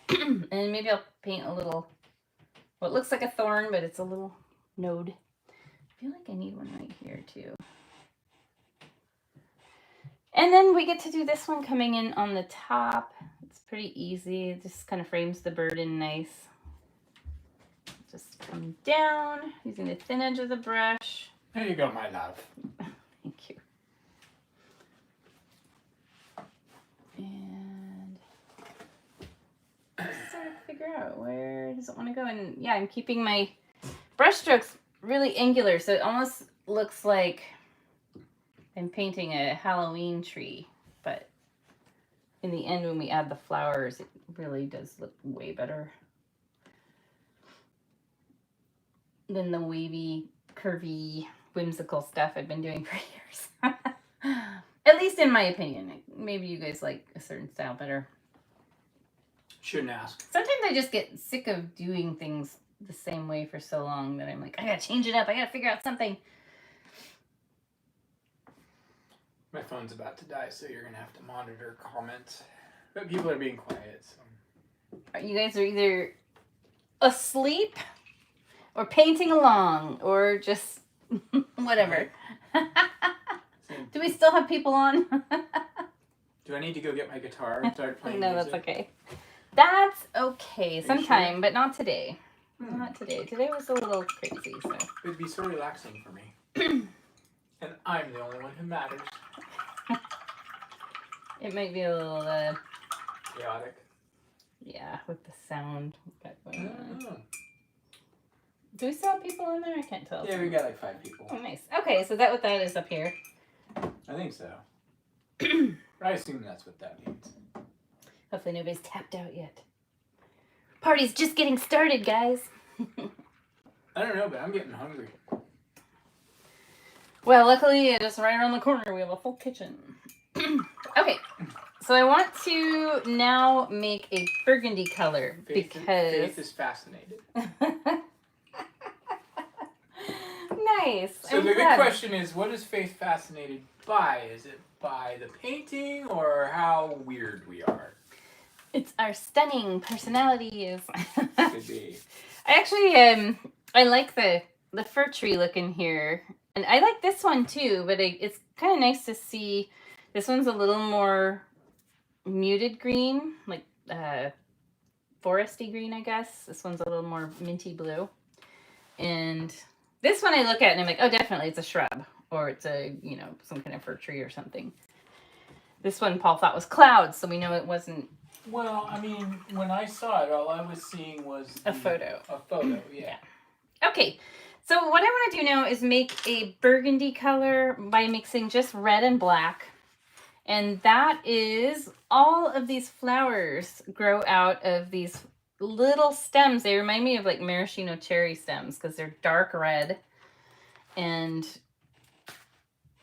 And maybe I'll paint a little what looks like a thorn, but it's a little node. I feel like I need one right here too. And then we get to do this one coming in on the top. It's pretty easy. It just kind of frames the bird in nice. Just come down using the thin edge of the brush. There you go, my love. Thank you. And just sort of figure out where does it want to go. And yeah, I'm keeping my brush strokes really angular, so it almost looks like I'm painting a Halloween tree, but in the end when we add the flowers, it really does look way better than the wavy, curvy, whimsical stuff I've been doing for years. At least in my opinion. Maybe you guys like a certain style better. Shouldn't ask. Sometimes I just get sick of doing things the same way for so long that I'm like, I gotta change it up. I gotta figure out something. My phone's about to die, so you're going to have to monitor comments. But people are being quiet, so. You guys are either asleep or painting along or just whatever. Do we still have people on? Do I need to go get my guitar and start playing No, music? that's okay. That's okay. you Sometime, sure? but not today. Not today. Today was a little crazy, so. It'd be so relaxing for me. And I'm the only one who matters. It might be a little, Chaotic. yeah, with the sound got I going don't on. know. Do we still have people in there? I can't tell. Yeah, we got like 5 people. Oh, nice. Okay, so that what that is up here. I think so. I assume that's what that means. Hopefully nobody's tapped out yet. Party's just getting started, guys. I don't know, but I'm getting hungry. Well, luckily, just right around the corner, we have a full kitchen. Okay, so I want to now make a burgundy color Faith because... is fascinated. Nice. So I'm the good glad. question is, what is Faith fascinated by? Is it by the painting or how weird we are? It's our stunning personalities. Could be. I actually, I like the fir tree look in here. And I like this one too, but it's kind of nice to see. This one's a little more muted green, like foresty green, I guess. This one's a little more minty blue. And this one I look at and I'm like, oh, definitely it's a shrub or it's a, you know, some kind of fir tree or something. This one Paul thought was clouds, so we know it wasn't. Well, I mean, when I saw it, all I was seeing was A photo. A photo, yeah. Okay, so what I want to do now is make a burgundy color by mixing just red and black. And that is all of these flowers grow out of these little stems. They remind me of like maraschino cherry stems because they're dark red. And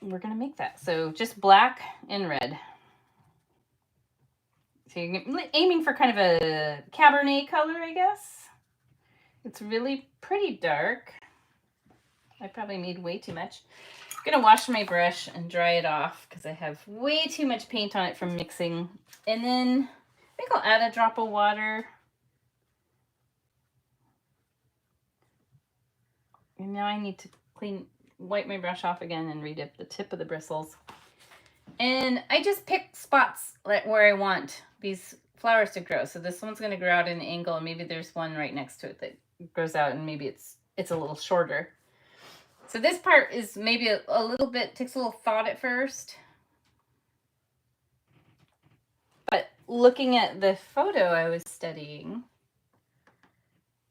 we're going to make that. So just black and red. So you're aiming for kind of a Cabernet color, I guess. It's really pretty dark. I probably made way too much. I'm going to wash my brush and dry it off because I have way too much paint on it from mixing. And then I think I'll add a drop of water. And now I need to wipe my brush off again and redip the tip of the bristles. And I just pick spots where I want these flowers to grow. So this one's going to grow out at an angle, and maybe there's one right next to it that grows out, and maybe it's a little shorter. So this part is maybe a little bit, takes a little thought at first. But looking at the photo I was studying,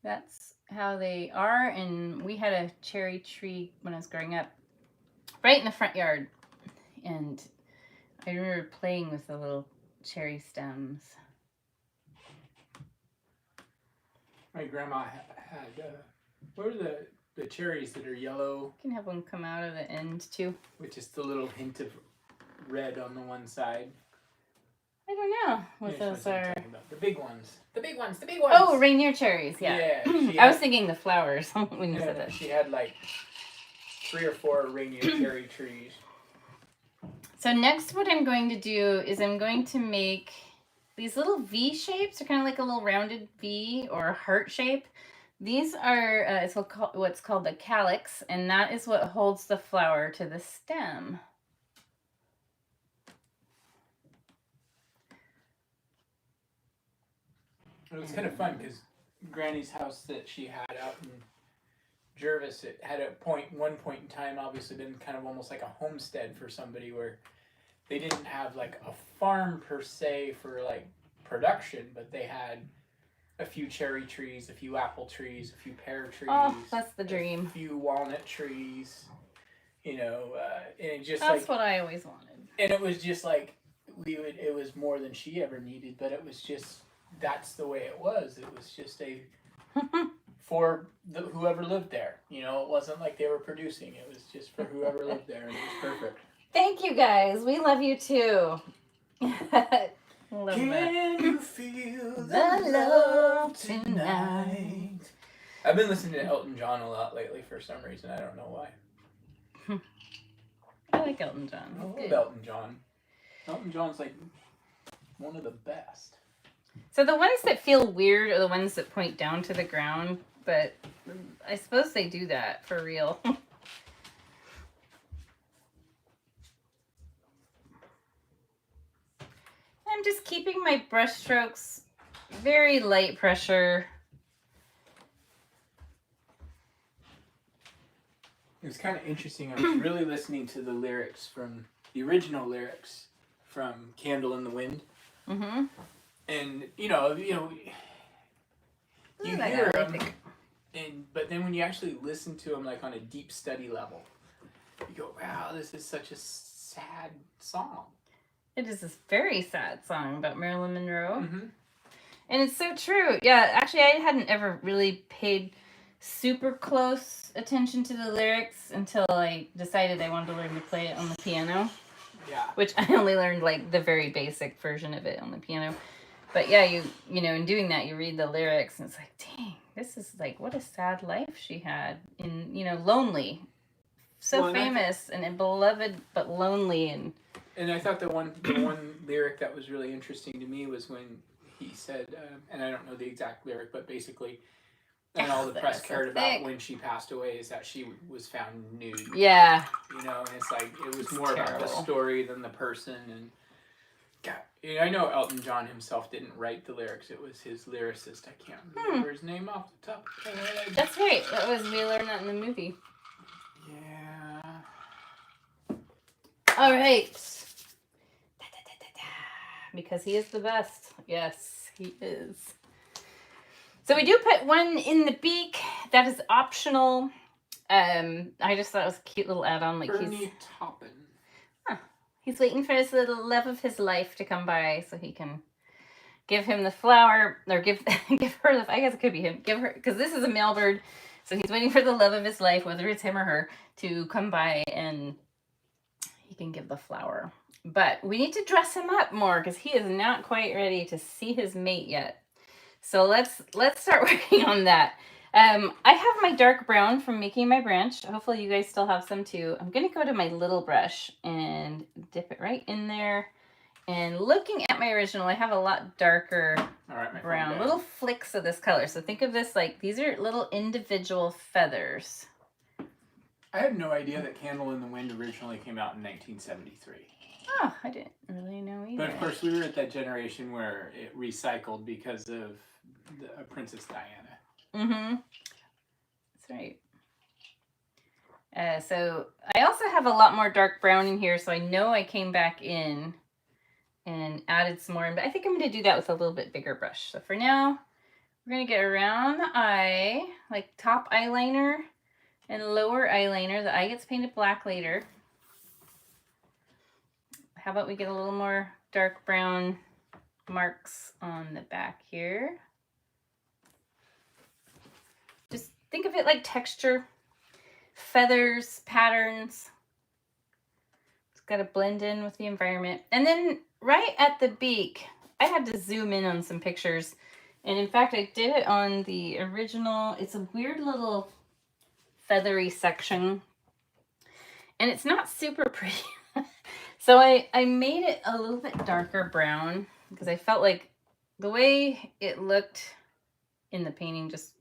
that's how they are. And we had a cherry tree when I was growing up right in the front yard. And I remember playing with the little cherry stems. My grandma had what are the cherries that are yellow? You can have one come out of the end too. With just a little hint of red on the one side. I don't know what Yeah, those that's what I'm are. talking about. The big ones. The big ones. The big ones. Oh, Rainier cherries. Yeah. Yeah. I was thinking the flowers when you said that. She had like 3 or 4 Rainier cherry trees. So next what I'm going to do is I'm going to make these little V shapes. They're kind of like a little rounded V or a heart shape. These are it's what's called the calyx, and that is what holds the flower to the stem. It was kind of fun because Granny's house that she had out in Jervis, it had one point in time, obviously been kind of almost like a homestead for somebody where they didn't have like a farm per se for like production, but they had a few cherry trees, a few apple trees, a few pear trees. Oh, that's the dream. A few walnut trees, and it just that's what I always wanted. And it was just like it was more than she ever needed, but it was just that's the way it was. It was just for whoever lived there. It wasn't like they were producing. It was just for whoever lived there, and it was perfect. Thank you guys. We love you too. Can you feel the love tonight? I've been listening to Elton John a lot lately for some reason. I don't know why. I like Elton John. I love Elton John. Elton John's like one of the best. So the ones that feel weird are the ones that point down to the ground, but I suppose they do that for real. I'm just keeping my brush strokes very light pressure. It was kind of interesting. I was really listening to the original lyrics from Candle in the Wind. Mm-hmm. And, you hear them, but then when you actually listen to them like on a deep study level, you go, wow, this is such a sad song. It is this very sad song about Marilyn Monroe. Mm-hmm. And it's so true. Yeah, actually, I hadn't ever really paid super close attention to the lyrics until I decided I wanted to learn to play it on the piano. Yeah. Which I only learned like the very basic version of it on the piano. But yeah, you in doing that, you read the lyrics and it's like, dang, this is like, what a sad life she had. And, lonely. So famous and beloved, but lonely. And I thought the one lyric that was really interesting to me was when he said, and I don't know the exact lyric, but basically, and all the press cared about when she passed away is that she was found nude. Yeah. And it's like, it was more about the story than the person. And God, I know Elton John himself didn't write the lyrics. It was his lyricist. I can't remember his name off the top of my head. That's right. We learned that in the movie. Yeah. All right. Because he is the best. Yes, he is. So we do put one in the beak. That is optional. I just thought it was a cute little add-on. Like Bernie Taupin. He's waiting for his little love of his life to come by so he can give him the flower, or give her the, I guess it could be him, give her, because this is a male bird, so he's waiting for the love of his life, whether it's him or her, to come by and he can give the flower. But we need to dress him up more because he is not quite ready to see his mate yet. So let's start working on that. I have my dark brown from making my branch. Hopefully you guys still have some too. I'm going to go to my little brush and dip it right in there. And looking at my original, I have a lot darker brown. Little flicks of this color. So think of this like, these are little individual feathers. I had no idea that Candle in the Wind originally came out in 1973. Oh, I didn't really know either. But of course, we were at that generation where it recycled because of Princess Diana. Mm-hmm. That's right. So I also have a lot more dark brown in here, so I know I came back in and added some more. But I think I'm going to do that with a little bit bigger brush. So for now, we're going to get around the eye, like top eyeliner and lower eyeliner. The eye gets painted black later. How about we get a little more dark brown marks on the back here? Just think of it like texture, feathers, patterns. It's got to blend in with the environment. And then right at the beak, I had to zoom in on some pictures. And in fact, I did it on the original. It's a weird little feathery section. And it's not super pretty. So I made it a little bit darker brown because I felt like the way it looked in the painting just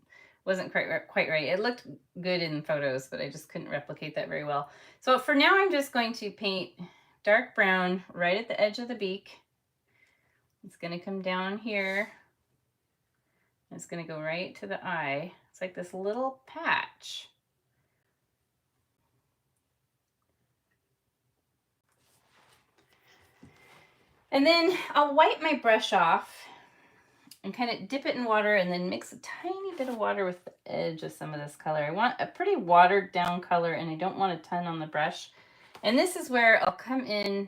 wasn't quite right. It looked good in photos, but I just couldn't replicate that very well. So for now, I'm just going to paint dark brown right at the edge of the beak. It's going to come down here. It's going to go right to the eye. It's like this little patch. And then I'll wipe my brush off and kind of dip it in water and then mix a tiny bit of water with the edge of some of this color. I want a pretty watered down color and I don't want a ton on the brush. And this is where I'll come in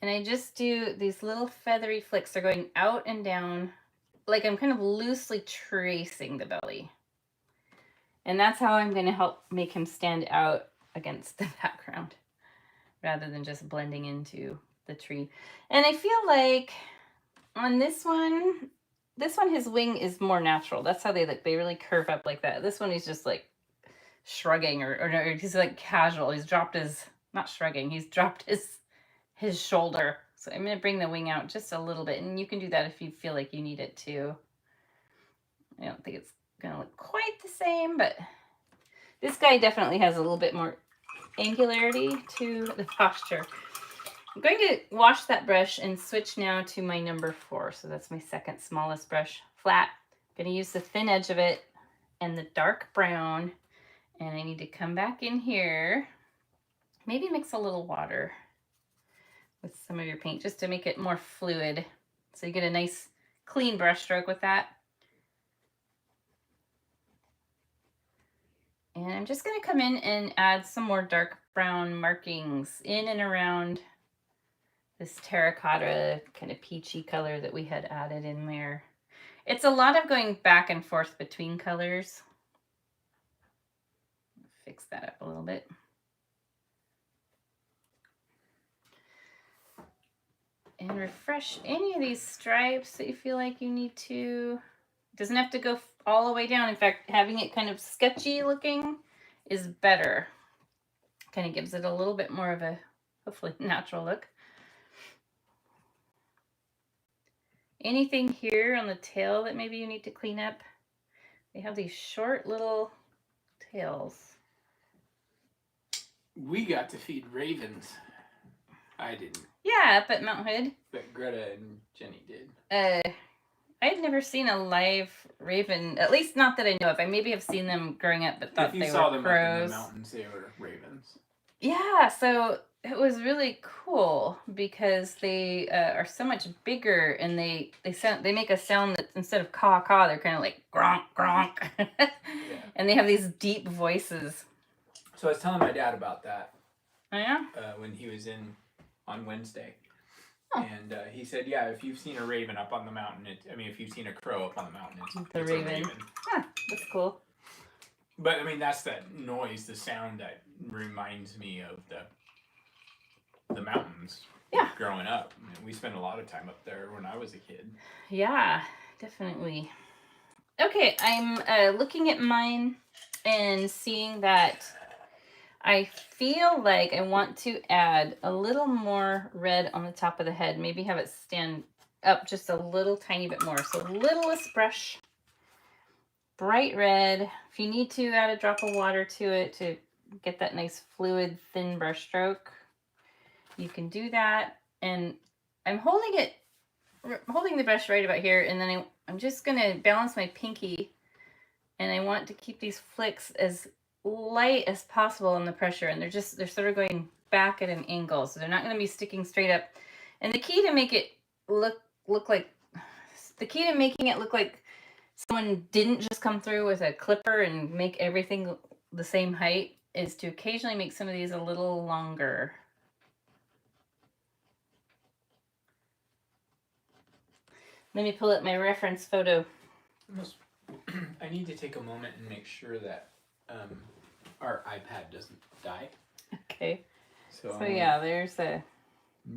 and I just do these little feathery flicks. They're going out and down, like I'm kind of loosely tracing the belly. And that's how I'm going to help make him stand out against the background rather than just blending into the tree. And I feel like on this one, his wing is more natural. That's how they look. They really curve up like that. This one, he's just like shrugging or he's like casual. He's dropped his, not shrugging, he's dropped his shoulder. So I'm going to bring the wing out just a little bit. And you can do that if you feel like you need it to. I don't think it's going to look quite the same, but this guy definitely has a little bit more angularity to the posture. I'm going to wash that brush and switch now to my number 4. So that's my second smallest brush, flat. I'm going to use the thin edge of it and the dark brown. And I need to come back in here, maybe mix a little water with some of your paint just to make it more fluid. So you get a nice clean brush stroke with that. And I'm just going to come in and add some more dark brown markings in and around this terracotta kind of peachy color that we had added in there. It's a lot of going back and forth between colors. Fix that up a little bit. And refresh any of these stripes that you feel like you need to. It doesn't have to go all the way down. In fact, having it kind of sketchy looking is better. Kind of gives it a little bit more of a, hopefully, natural look. Anything here on the tail that maybe you need to clean up? They have these short little tails. We got to feed ravens. I didn't. Yeah, up at Mount Hood. But Greta and Jenny did. I had never seen a live raven, at least not that I know of. I maybe have seen them growing up, but thought they were crows. If you saw them up in the mountains, they were ravens. Yeah, so it was really cool because they are so much bigger, and they make a sound that instead of caw caw, they're kind of like gronk gronk, yeah. And they have these deep voices. So I was telling my dad about that. Oh, yeah? When he was in on Wednesday. Oh. And he said, yeah, if you've seen a raven up on the mountain, if you've seen a crow up on the mountain, it's a raven. Huh, that's cool. But, that's that noise, the sound that reminds me of the mountains. Yeah. Growing up. We spent a lot of time up there when I was a kid. Yeah, definitely. Okay, I'm looking at mine and seeing that I feel like I want to add a little more red on the top of the head. Maybe have it stand up just a little tiny bit more. So littlest brush, bright red. If you need to, add a drop of water to it to get that nice fluid, thin brush stroke. You can do that. And I'm holding the brush right about here. And then I'm just going to balance my pinky. And I want to keep these flicks as light as possible on the pressure, and they're sort of going back at an angle, so they're not going to be sticking straight up. And the key to make it look like someone didn't just come through with a clipper and make everything the same height is to occasionally make some of these a little longer. Let me pull up my reference photo. I need to take a moment and make sure that our iPad doesn't die. Okay. So yeah, there's a...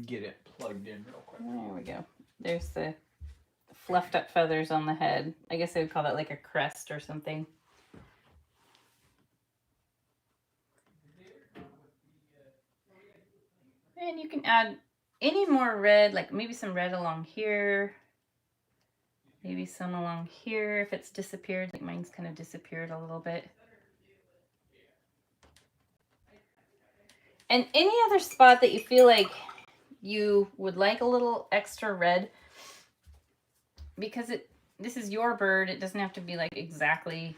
Get it plugged in real quick. There we go. There's the fluffed up feathers on the head. I guess I would call that like a crest or something. And you can add any more red, like maybe some red along here. Maybe some along here if it's disappeared. Like mine's kind of disappeared a little bit. And any other spot that you feel like you would like a little extra red, because this is your bird, it doesn't have to be like exactly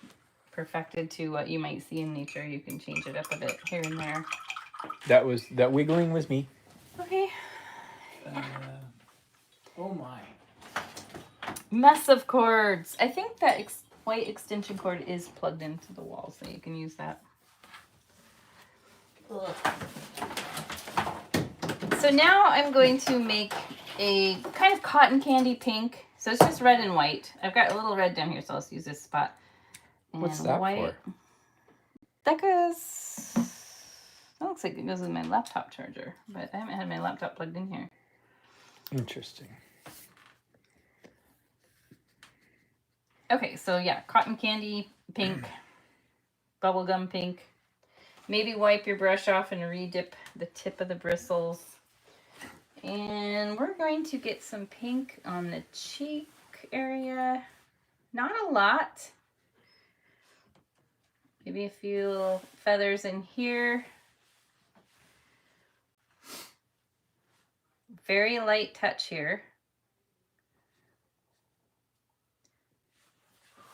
perfected to what you might see in nature. You can change it up a bit here and there. That wiggling was me. Okay. Oh my. Mess of cords. I think that white extension cord is plugged into the wall, so you can use that. Ugh. So now I'm going to make a kind of cotton candy pink. So it's just red and white. I've got a little red down here, so I'll just use this spot. And what's that white. for? That goes... That looks like it goes with my laptop charger, but I haven't had my laptop plugged in here. Interesting. Okay, so yeah, cotton candy pink, bubblegum pink. Maybe wipe your brush off and re-dip the tip of the bristles. And we're going to get some pink on the cheek area. Not a lot. Maybe a few little feathers in here. Very light touch here.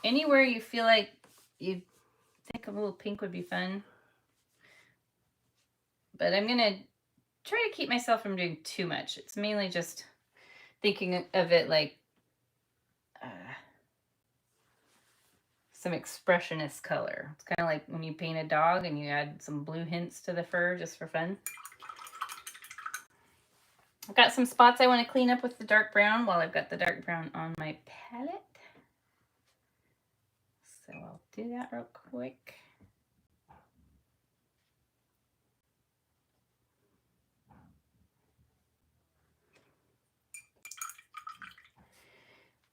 Anywhere you feel like you think a little pink would be fun. But I'm going to try to keep myself from doing too much. It's mainly just thinking of it like some expressionist color. It's kind of like when you paint a dog and you add some blue hints to the fur just for fun. I've got some spots I want to clean up with the dark brown while I've got the dark brown on my palette. So I'll do that real quick.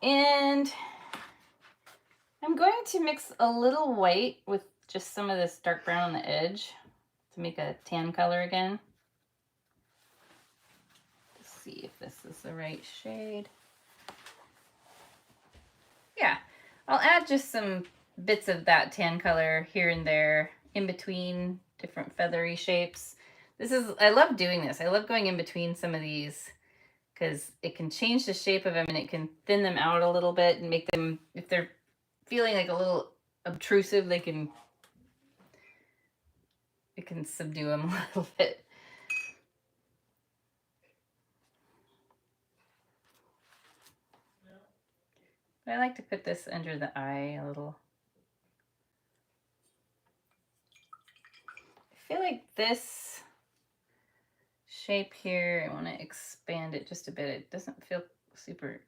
And I'm going to mix a little white with just some of this dark brown on the edge to make a tan color again. Let's see if this is the right shade. Yeah, I'll add just some bits of that tan color here and there in between different feathery shapes. I love doing this. I love going in between some of these because it can change the shape of them and it can thin them out a little bit and make them, if they're feeling like a little obtrusive, it can subdue them a little bit. But I like to put this under the eye a little. I feel like this shape here, I want to expand it just a bit. It doesn't feel super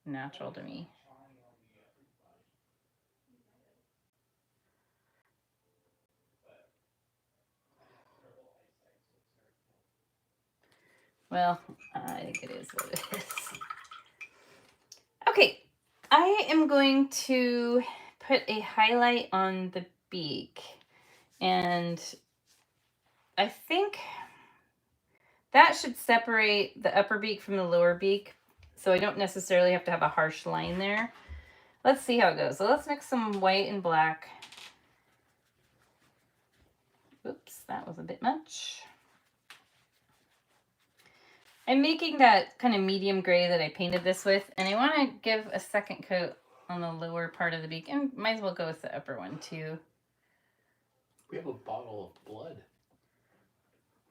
natural to me. Well, I think it is what it is. Okay, I am going to put a highlight on the beak. And I think that should separate the upper beak from the lower beak. So I don't necessarily have to have a harsh line there. Let's see how it goes. So let's mix some white and black. Oops, that was a bit much. I'm making that kind of medium gray that I painted this with, and I want to give a second coat on the lower part of the beak, and might as well go with the upper one too. We have a bottle of blood.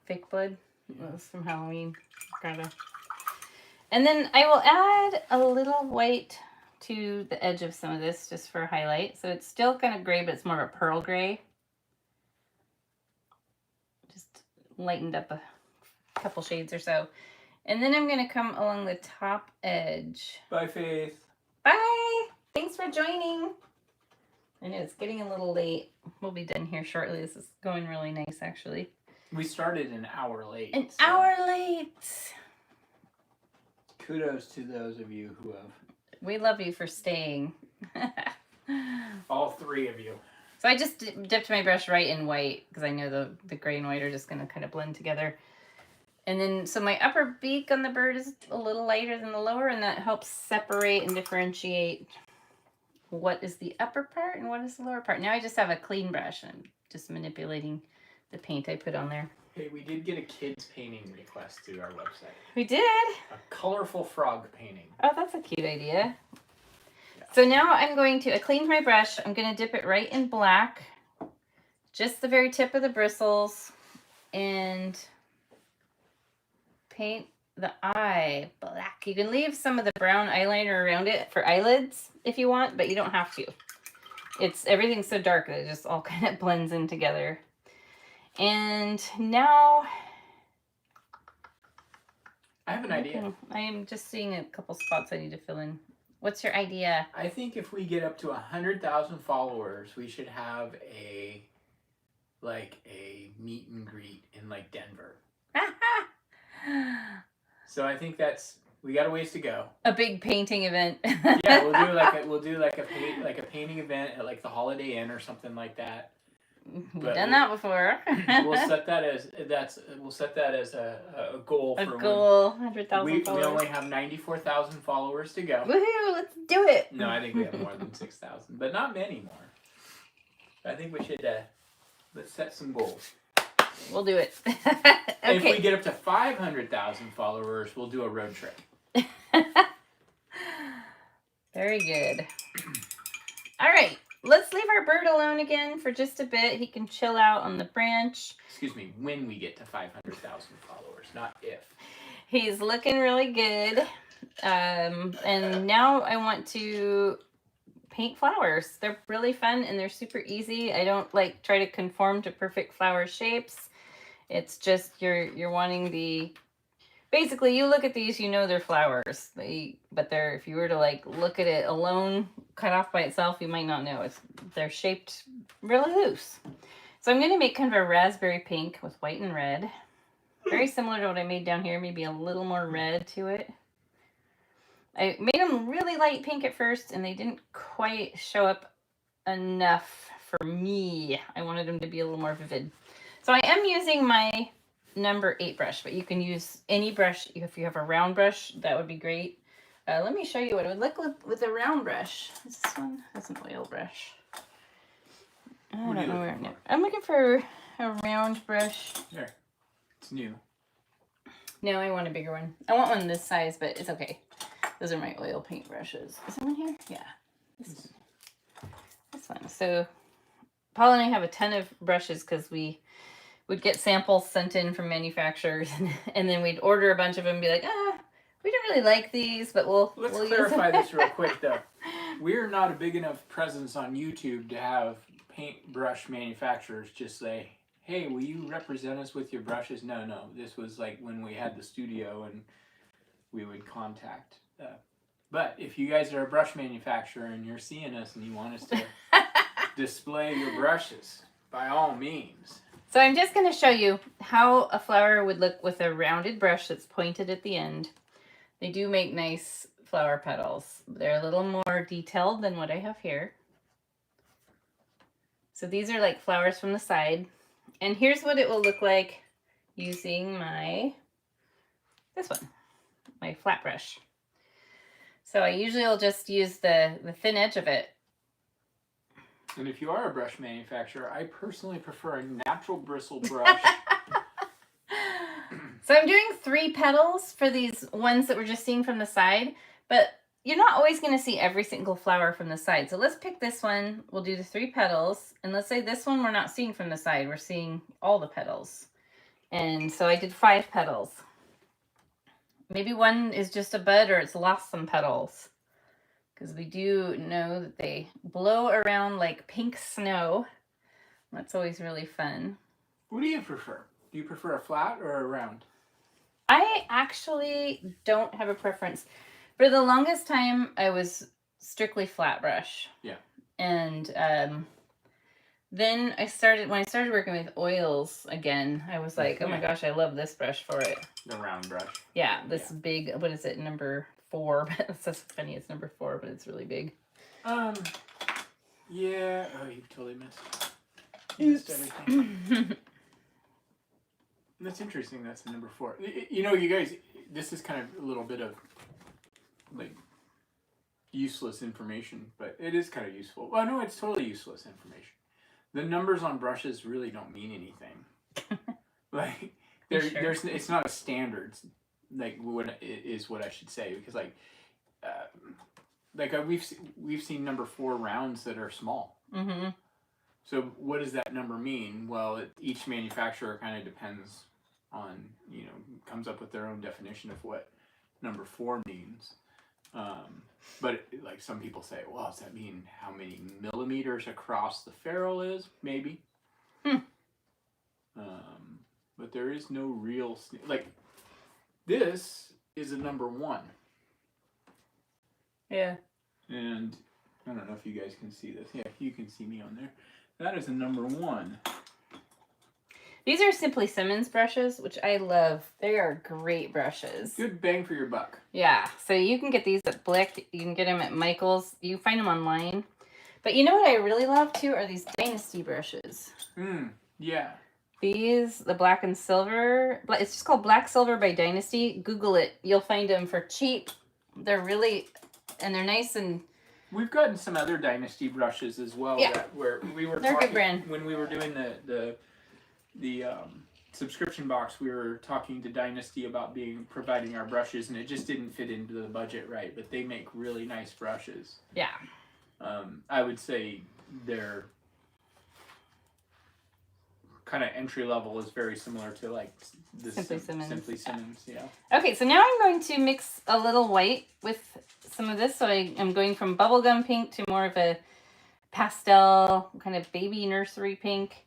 Fake blood? Yeah. That was from Halloween. Gotta. And then I will add a little white to the edge of some of this just for a highlight. So it's still kind of gray, but it's more of a pearl gray. Just lightened up a couple shades or so. And then I'm going to come along the top edge. Bye, Faith. Bye. Thanks for joining. I know it's getting a little late. We'll be done here shortly. This is going really nice, actually. We started an hour late. An hour late. Kudos to those of you who have. We love you for staying. All three of you. So I just dipped my brush right in white because I know the gray and white are just going to kind of blend together. And then, so my upper beak on the bird is a little lighter than the lower, and that helps separate and differentiate what is the upper part and what is the lower part. Now I just have a clean brush, and I'm just manipulating the paint I put on there. Hey, we did get a kids painting request through our website. We did? A colorful frog painting. Oh, that's a cute idea. Yeah. So now I'm going to, I cleaned my brush. I'm going to dip it right in black. Just the very tip of the bristles. And paint the eye black. You can leave some of the brown eyeliner around it for eyelids if you want, but you don't have to. Everything's so dark that it just all kind of blends in together. And now I have an idea. I am just seeing a couple spots I need to fill in. What's your idea? I think if we get up to 100,000 followers, we should have a meet and greet in like Denver. So I think we got a ways to go. A big painting event. Yeah, we'll do like a painting event at like the Holiday Inn or something like that. We've done that before. we'll set that as a goal. A goal, 100,000 followers. We only have 94,000 followers to go. Woohoo! Let's do it. No, I think we have more than 6,000, but not many more. I think we should let's set some goals. We'll do it. Okay. If we get up to 500,000 followers, we'll do a road trip. Very good. All right. Let's leave our bird alone again for just a bit. He can chill out on the branch. Excuse me, when we get to 500,000 followers, not if. He's looking really good. And now I want to paint flowers. They're really fun and they're super easy. I don't try to conform to perfect flower shapes. It's just you're wanting basically you look at these, you know they're flowers. But if you were to look at it alone, cut off by itself, you might not know. They're shaped really loose. So I'm going to make kind of a raspberry pink with white and red. Very similar to what I made down here, maybe a little more red to it. I made them really light pink at first, and they didn't quite show up enough for me. I wanted them to be a little more vivid. So I am using my number 8 brush, but you can use any brush. If you have a round brush, that would be great. Let me show you what it would look like with a round brush. Is this one? That's an oil brush. I don't know where I'm looking for a round brush. There. It's new. No, I want a bigger one. I want one this size, but it's okay. Those are my oil paint brushes. Is that one here? Yeah. This one. So Paul and I have a ton of brushes because we would get samples sent in from manufacturers and then we'd order a bunch of them and be like, we don't really like these, but we'll clarify this real quick though. We're not a big enough presence on YouTube to have paintbrush manufacturers just say, hey, will you represent us with your brushes? No. This was like when we had the studio and we would contact. But if you guys are a brush manufacturer and you're seeing us and you want us to display your brushes, by all means. So I'm just going to show you how a flower would look with a rounded brush that's pointed at the end. They do make nice flower petals. They're a little more detailed than what I have here. So these are like flowers from the side. And here's what it will look like using this one, my flat brush. So I usually will just use the thin edge of it. And if you are a brush manufacturer, I personally prefer a natural bristle brush. So I'm doing 3 petals for these ones that we're just seeing from the side, but you're not always going to see every single flower from the side. So let's pick this one. We'll do the 3 petals. And let's say this one we're not seeing from the side. We're seeing all the petals. And so I did 5 petals. Maybe one is just a bud or it's lost some petals. Because we do know that they blow around like pink snow. That's always really fun. What do you prefer? Do you prefer a flat or a round? I actually don't have a preference. For the longest time, I was strictly flat brush. Yeah. And then when I started working with oils again, I was like, oh my gosh, I love this brush for it. The round brush. Yeah, this big, what is it, number 4? It's so funny, it's number 4, but it's really big. Yeah. Oh, you totally missed everything. That's interesting. That's the number 4. You know, you guys, this is kind of a little bit of like useless information, but it is kind of useful. Well, no, it's totally useless information. The numbers on brushes really don't mean anything. Like there's it's not a standard. Like what is what I should say, because we've seen number 4 rounds that are small. Mm-hmm. So what does that number mean? Well, each manufacturer kind of depends on, comes up with their own definition of what number 4 means. But like some people say, well, does that mean how many millimeters across the ferrule is? Maybe. But there is no real, like, this is a number 1. Yeah. And I don't know if you guys can see this. Yeah, you can see me on there. That is a number 1. These are Simply Simmons brushes, which I love. They are great brushes. Good bang for your buck. Yeah, so you can get these at Blick. You can get them at Michael's. You can find them online. But you know what I really love, too, are these Dynasty brushes. Yeah. These, the black and silver. It's just called Black Silver by Dynasty. Google it. You'll find them for cheap. They're really, and they're nice and... We've gotten some other Dynasty brushes as well. Yeah. Where we were They're talking, good brand. when we were doing the subscription box, we were talking to Dynasty about providing our brushes, and it just didn't fit into the budget right. But they make really nice brushes. Yeah. I would say their kind of entry level is very similar to like the Simply Simmons. Simply Simmons, yeah. Okay, so now I'm going to mix a little white with some of this. So I am going from bubblegum pink to more of a pastel, kind of baby nursery pink.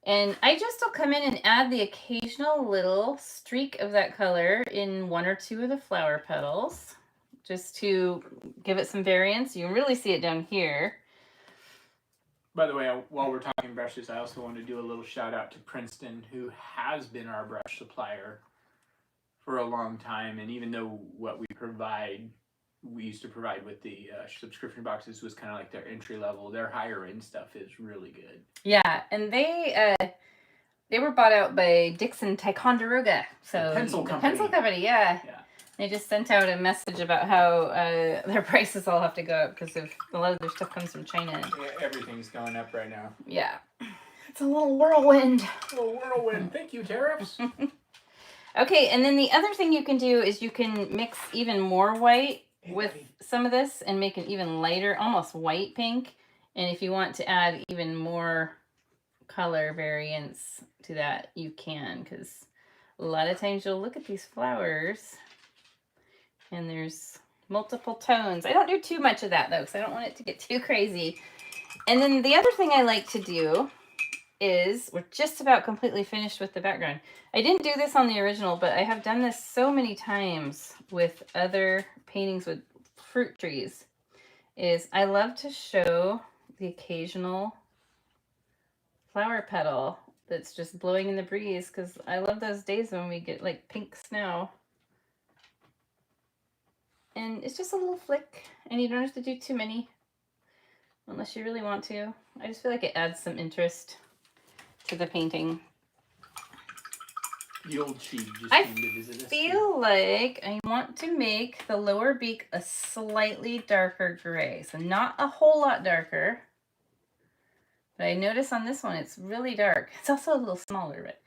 And I just will come in and add the occasional little streak of that color in 1 or 2 of the flower petals, just to give it some variance. You can really see it down here. By the way, while we're talking brushes, I also want to do a little shout out to Princeton, who has been our brush supplier for a long time. And even though what we used to provide with the subscription boxes was kind of like their entry level, their higher end stuff is really good. Yeah, and they were bought out by Dixon Ticonderoga. So the pencil company, yeah. They just sent out a message about how their prices all have to go up because a lot of their stuff comes from China. Yeah, everything's going up right now. Yeah. It's a little whirlwind. Thank you, tariffs. Okay, and then the other thing you can do is you can mix even more white with some of this and make an even lighter, almost white pink. And if you want to add even more color variance to that, you can, because a lot of times you'll look at these flowers and there's multiple tones. I don't do too much of that, though, because I don't want it to get too crazy. And then the other thing I like to do is, we're just about completely finished with the background. I didn't do this on the original, but I have done this so many times with other paintings with fruit trees, is I love to show the occasional flower petal that's just blowing in the breeze, because I love those days when we get like pink snow. And it's just a little flick, and you don't have to do too many unless you really want to. I just feel like it adds some interest to the painting. The old Chi just came to visit us. I feel like I want to make the lower beak a slightly darker gray. So not a whole lot darker. But I notice on this one it's really dark. It's also a little smaller, but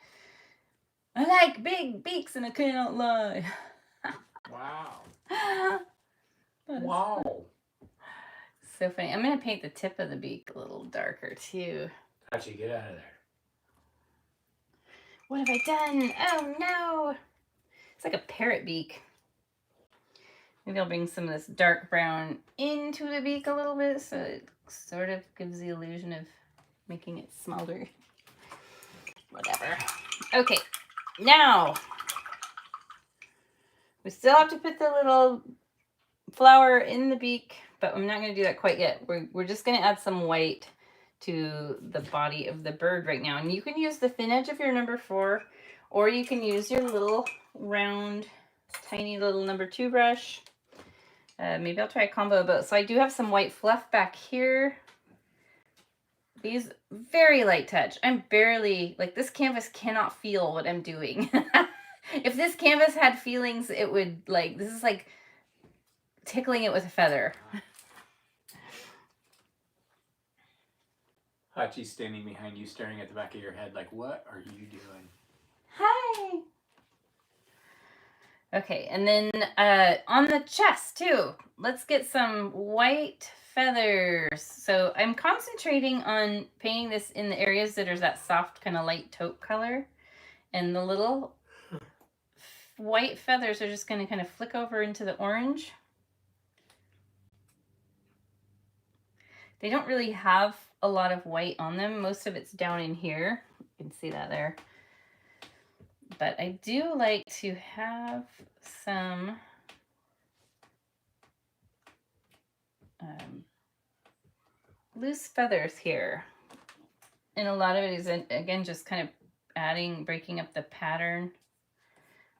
I like big beaks and I cannot lie. Wow. Wow. So funny. I'm going to paint the tip of the beak a little darker too. How'd you get out of there? What have I done? Oh no! It's like a parrot beak. Maybe I'll bring some of this dark brown into the beak a little bit so it sort of gives the illusion of making it smaller. Whatever. Okay, now we still have to put the little flower in the beak, but I'm not going to do that quite yet. We're just going to add some white to the body of the bird right now. And you can use the thin edge of your number 4, or you can use your little round, tiny little number 2 brush. Maybe I'll try a combo of both. So I do have some white fluff back here These very light touch. I'm barely, like, this canvas cannot feel what I'm doing. If this canvas had feelings, it would, like, this is like tickling it with a feather. Hachi's standing behind you, staring at the back of your head like, what are you doing? Hi! Okay, and then on the chest, too, let's get some white feathers. So I'm concentrating on painting this in the areas that are that soft kind of light taupe color. And the little white feathers are just going to kind of flick over into the orange. They don't really have a lot of white on them. Most of it's down in here. You can see that there. But I do like to have some loose feathers here. And a lot of it is, again, just kind of breaking up the pattern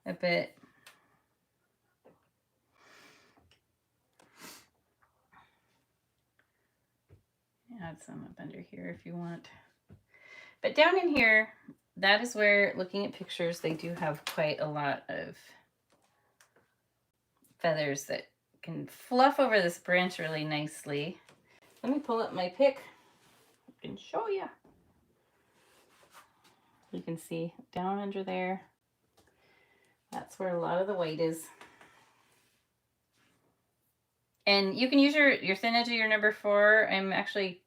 a bit. Add some up under here if you want. But down in here, that is where, looking at pictures, they do have quite a lot of feathers that can fluff over this branch really nicely. Let me pull up my pick. I can show you. You can see down under there. That's where a lot of the white is. And you can use your thin edge of your number 4. I'm actually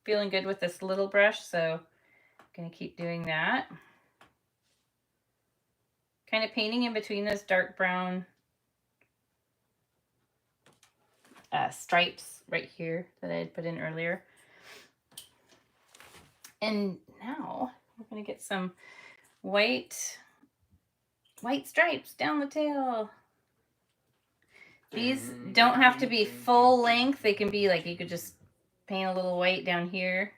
feeling good with this little brush, so I'm going to keep doing that. Kind of painting in between those dark brown stripes right here that I had put in earlier. And now we're going to get some white stripes down the tail. These don't have to be full length. They can be like, you could just paint a little white down here.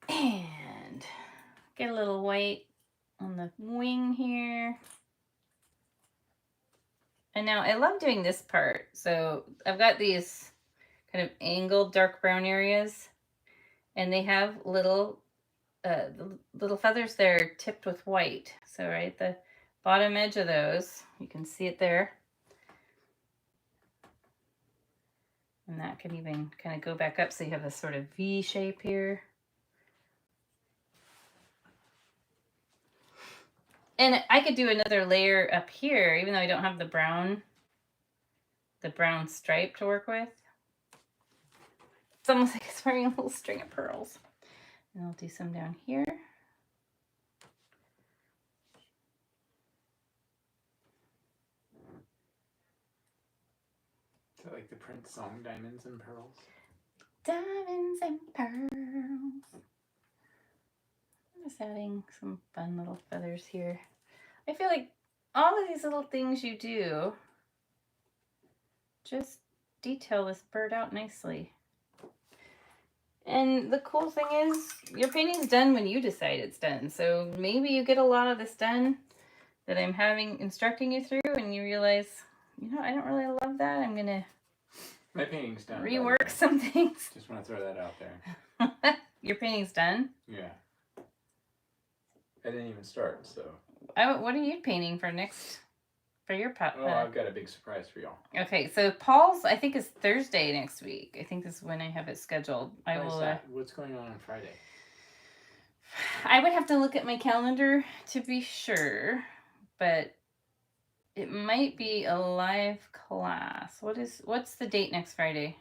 And get a little white on the wing here. And now I love doing this part. So I've got these kind of angled dark brown areas, and they have little feathers there tipped with white. So right at the bottom edge of those, you can see it there. And that can even kind of go back up so you have this sort of V shape here. And I could do another layer up here, even though I don't have the brown stripe to work with. It's almost like it's wearing a little string of pearls. And I'll do some down here. Is that like the Prince song, Diamonds and Pearls? Diamonds and pearls. I'm just adding some fun little feathers here. I feel like all of these little things you do just detail this bird out nicely. And the cool thing is, your painting's done when you decide it's done. So maybe you get a lot of this done that I'm instructing you through, and you realize, you know, I don't really love that. I'm gonna My painting's done. rework some things. Just want to throw that out there. Your painting's done? Yeah. I didn't even start, so. What are you painting for your pup? Oh, I've got a big surprise for y'all. Okay, so Paul's, I think, is Thursday next week. I think this is when I have it scheduled. What's going on Friday? I would have to look at my calendar to be sure, but it might be a live class. What's the date next Friday?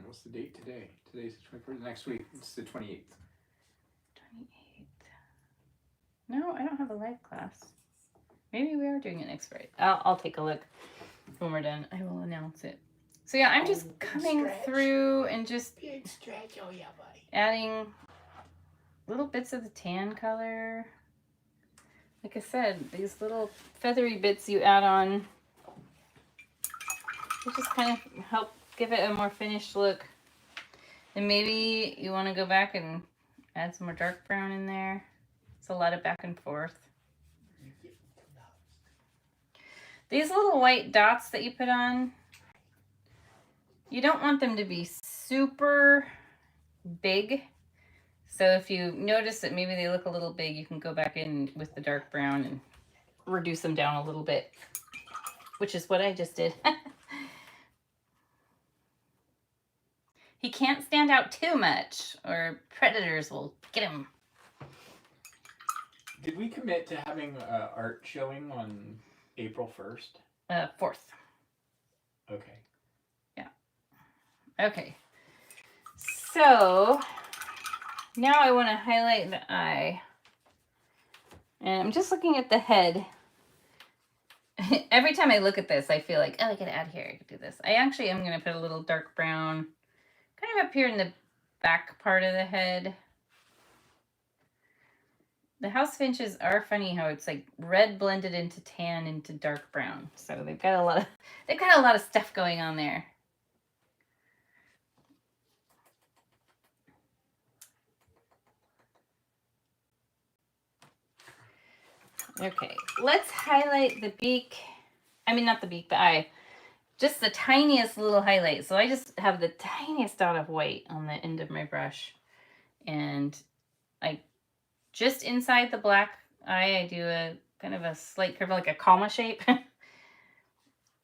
What's the date today? Today's the 21st. Next week, it's the 28th. 28th. No, I don't have a live class. Maybe we are doing it next Friday. I'll take a look when we're done. I will announce it. So yeah, I'm just coming through and just adding little bits of the tan color. Like I said, these little feathery bits you add on, they just kind of help give it a more finished look. And maybe you want to go back and add some more dark brown in there. It's a lot of back and forth. These little white dots that you put on, you don't want them to be super big. So if you notice that maybe they look a little big, you can go back in with the dark brown and reduce them down a little bit, which is what I just did. He can't stand out too much or predators will get him. Did we commit to having art showing on April 1st? 4th. Okay. Yeah. Okay. So now I want to highlight the eye. And I'm just looking at the head. Every time I look at this, I feel like, oh, I could add here. I could do this. I actually am going to put a little dark brown kind of up here in the back part of the head. The house finches are funny how it's like red blended into tan into dark brown. So they've got a lot of stuff going on there. Okay, let's highlight the beak. I mean, not the beak, the eye. Just the tiniest little highlight. So I just have the tiniest dot of white on the end of my brush. And I just inside the black eye, I do a kind of a slight curve, like a comma shape.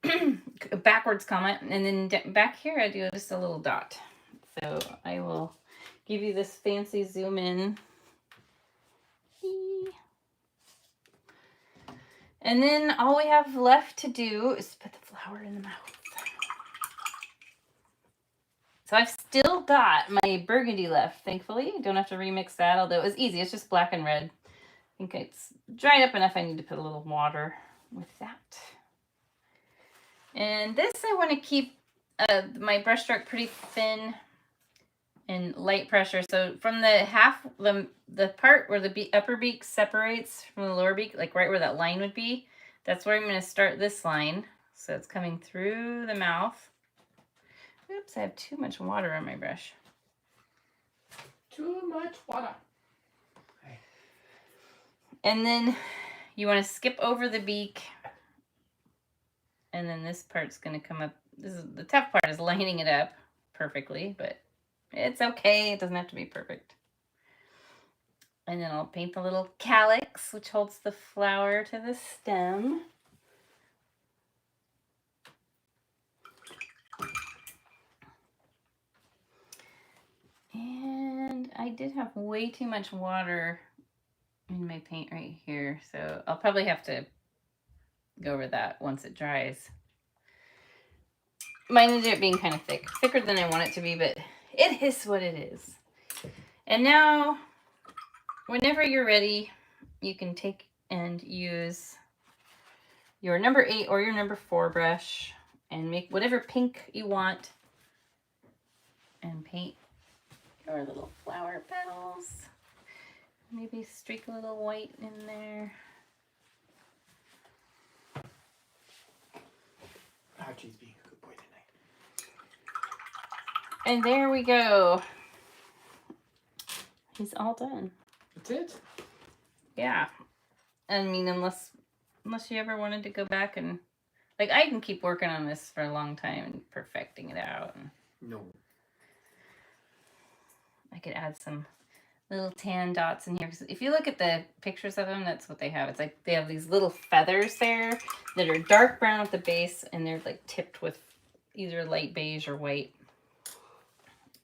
A backwards comma. And then back here, I do just a little dot. So I will give you this fancy zoom in. And then all we have left to do is put the flower in the mouth. So I've still got my burgundy left, thankfully. I don't have to remix that, although it was easy. It's just black and red. I think it's dried up enough. I need to put a little water with that. And this I want to keep my brush stroke pretty thin and light pressure. So from the part where the upper beak separates from the lower beak, like right where that line would be, that's where I'm going to start this line. So it's coming through the mouth. Oops, I have too much water on my brush. Too much water. Okay. And then you want to skip over the beak. And then this part's going to come up. The tough part is lining it up perfectly, but it's okay. It doesn't have to be perfect. And then I'll paint the little calyx, which holds the flower to the stem. And I did have way too much water in my paint right here, so I'll probably have to go over that once it dries. Mine ended up being kind of thicker than I want it to be, but it is what it is. And now, whenever you're ready, you can take and use your number 8 or your number 4 brush and make whatever pink you want and paint your little flower petals. Maybe streak a little white in there. Archie's being a good boy tonight. And there we go. He's all done. That's it? Yeah. I mean, unless you ever wanted to go back and... Like, I can keep working on this for a long time and perfecting it out. And no. I could add some little tan dots in here. Because if you look at the pictures of them, that's what they have. It's like they have these little feathers there that are dark brown at the base. And they're like tipped with either light beige or white.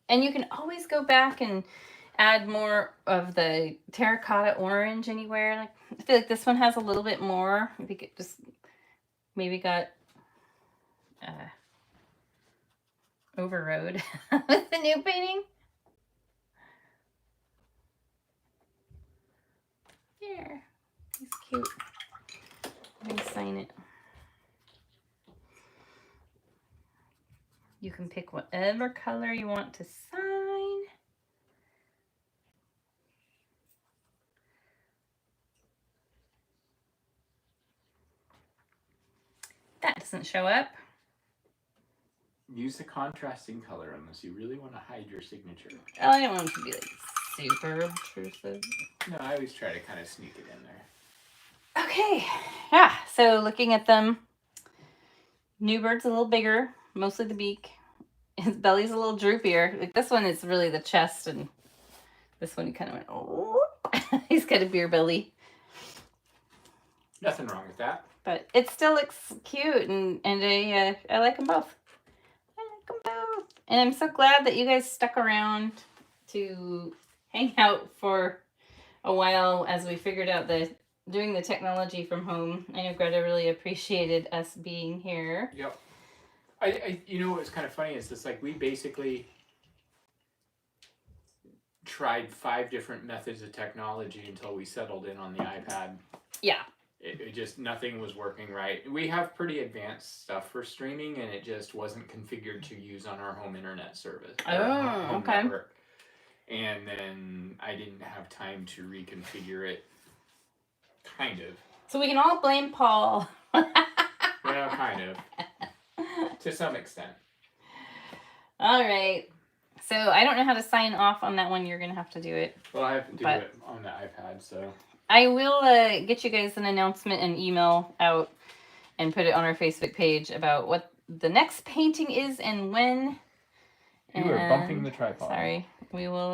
And you can always go back and add more of the terracotta orange anywhere. Like, I feel like this one has a little bit more. I think it just maybe got overrode with the new painting. There. He's cute. Let me sign it. You can pick whatever color you want to sign. That doesn't show up. Use the contrasting color unless you really want to hide your signature. Oh, I don't want it to be like super intrusive. No, I always try to kind of sneak it in there. Okay. Yeah, so looking at them, New bird's a little bigger, mostly the beak. His belly's a little droopier. Like this one is really the chest, and this one he kind of went, oh. He's got a beer belly. Nothing wrong with that. But it still looks cute, and I like them both. I like them both. And I'm so glad that you guys stuck around to hang out for a while as we figured out doing the technology from home. I know Greta really appreciated us being here. Yep. I you know what's kind of funny is this, like, we basically tried 5 different methods of technology until we settled in on the iPad. Yeah. It just, nothing was working right. We have pretty advanced stuff for streaming, and it just wasn't configured to use on our home internet service. Oh, okay. Network. And then I didn't have time to reconfigure it. Kind of. So we can all blame Paul. Well, kind of. To some extent. All right. So I don't know how to sign off on that one. You're going to have to do it. Well, I have to do it on the iPad, so. I will get you guys an announcement and email out and put it on our Facebook page about what the next painting is and when. You are bumping the tripod. Sorry. We will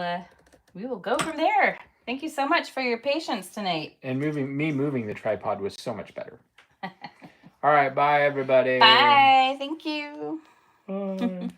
go from there. Thank you so much for your patience tonight. And moving the tripod was so much better. All right, bye everybody. Bye. Thank you. Bye.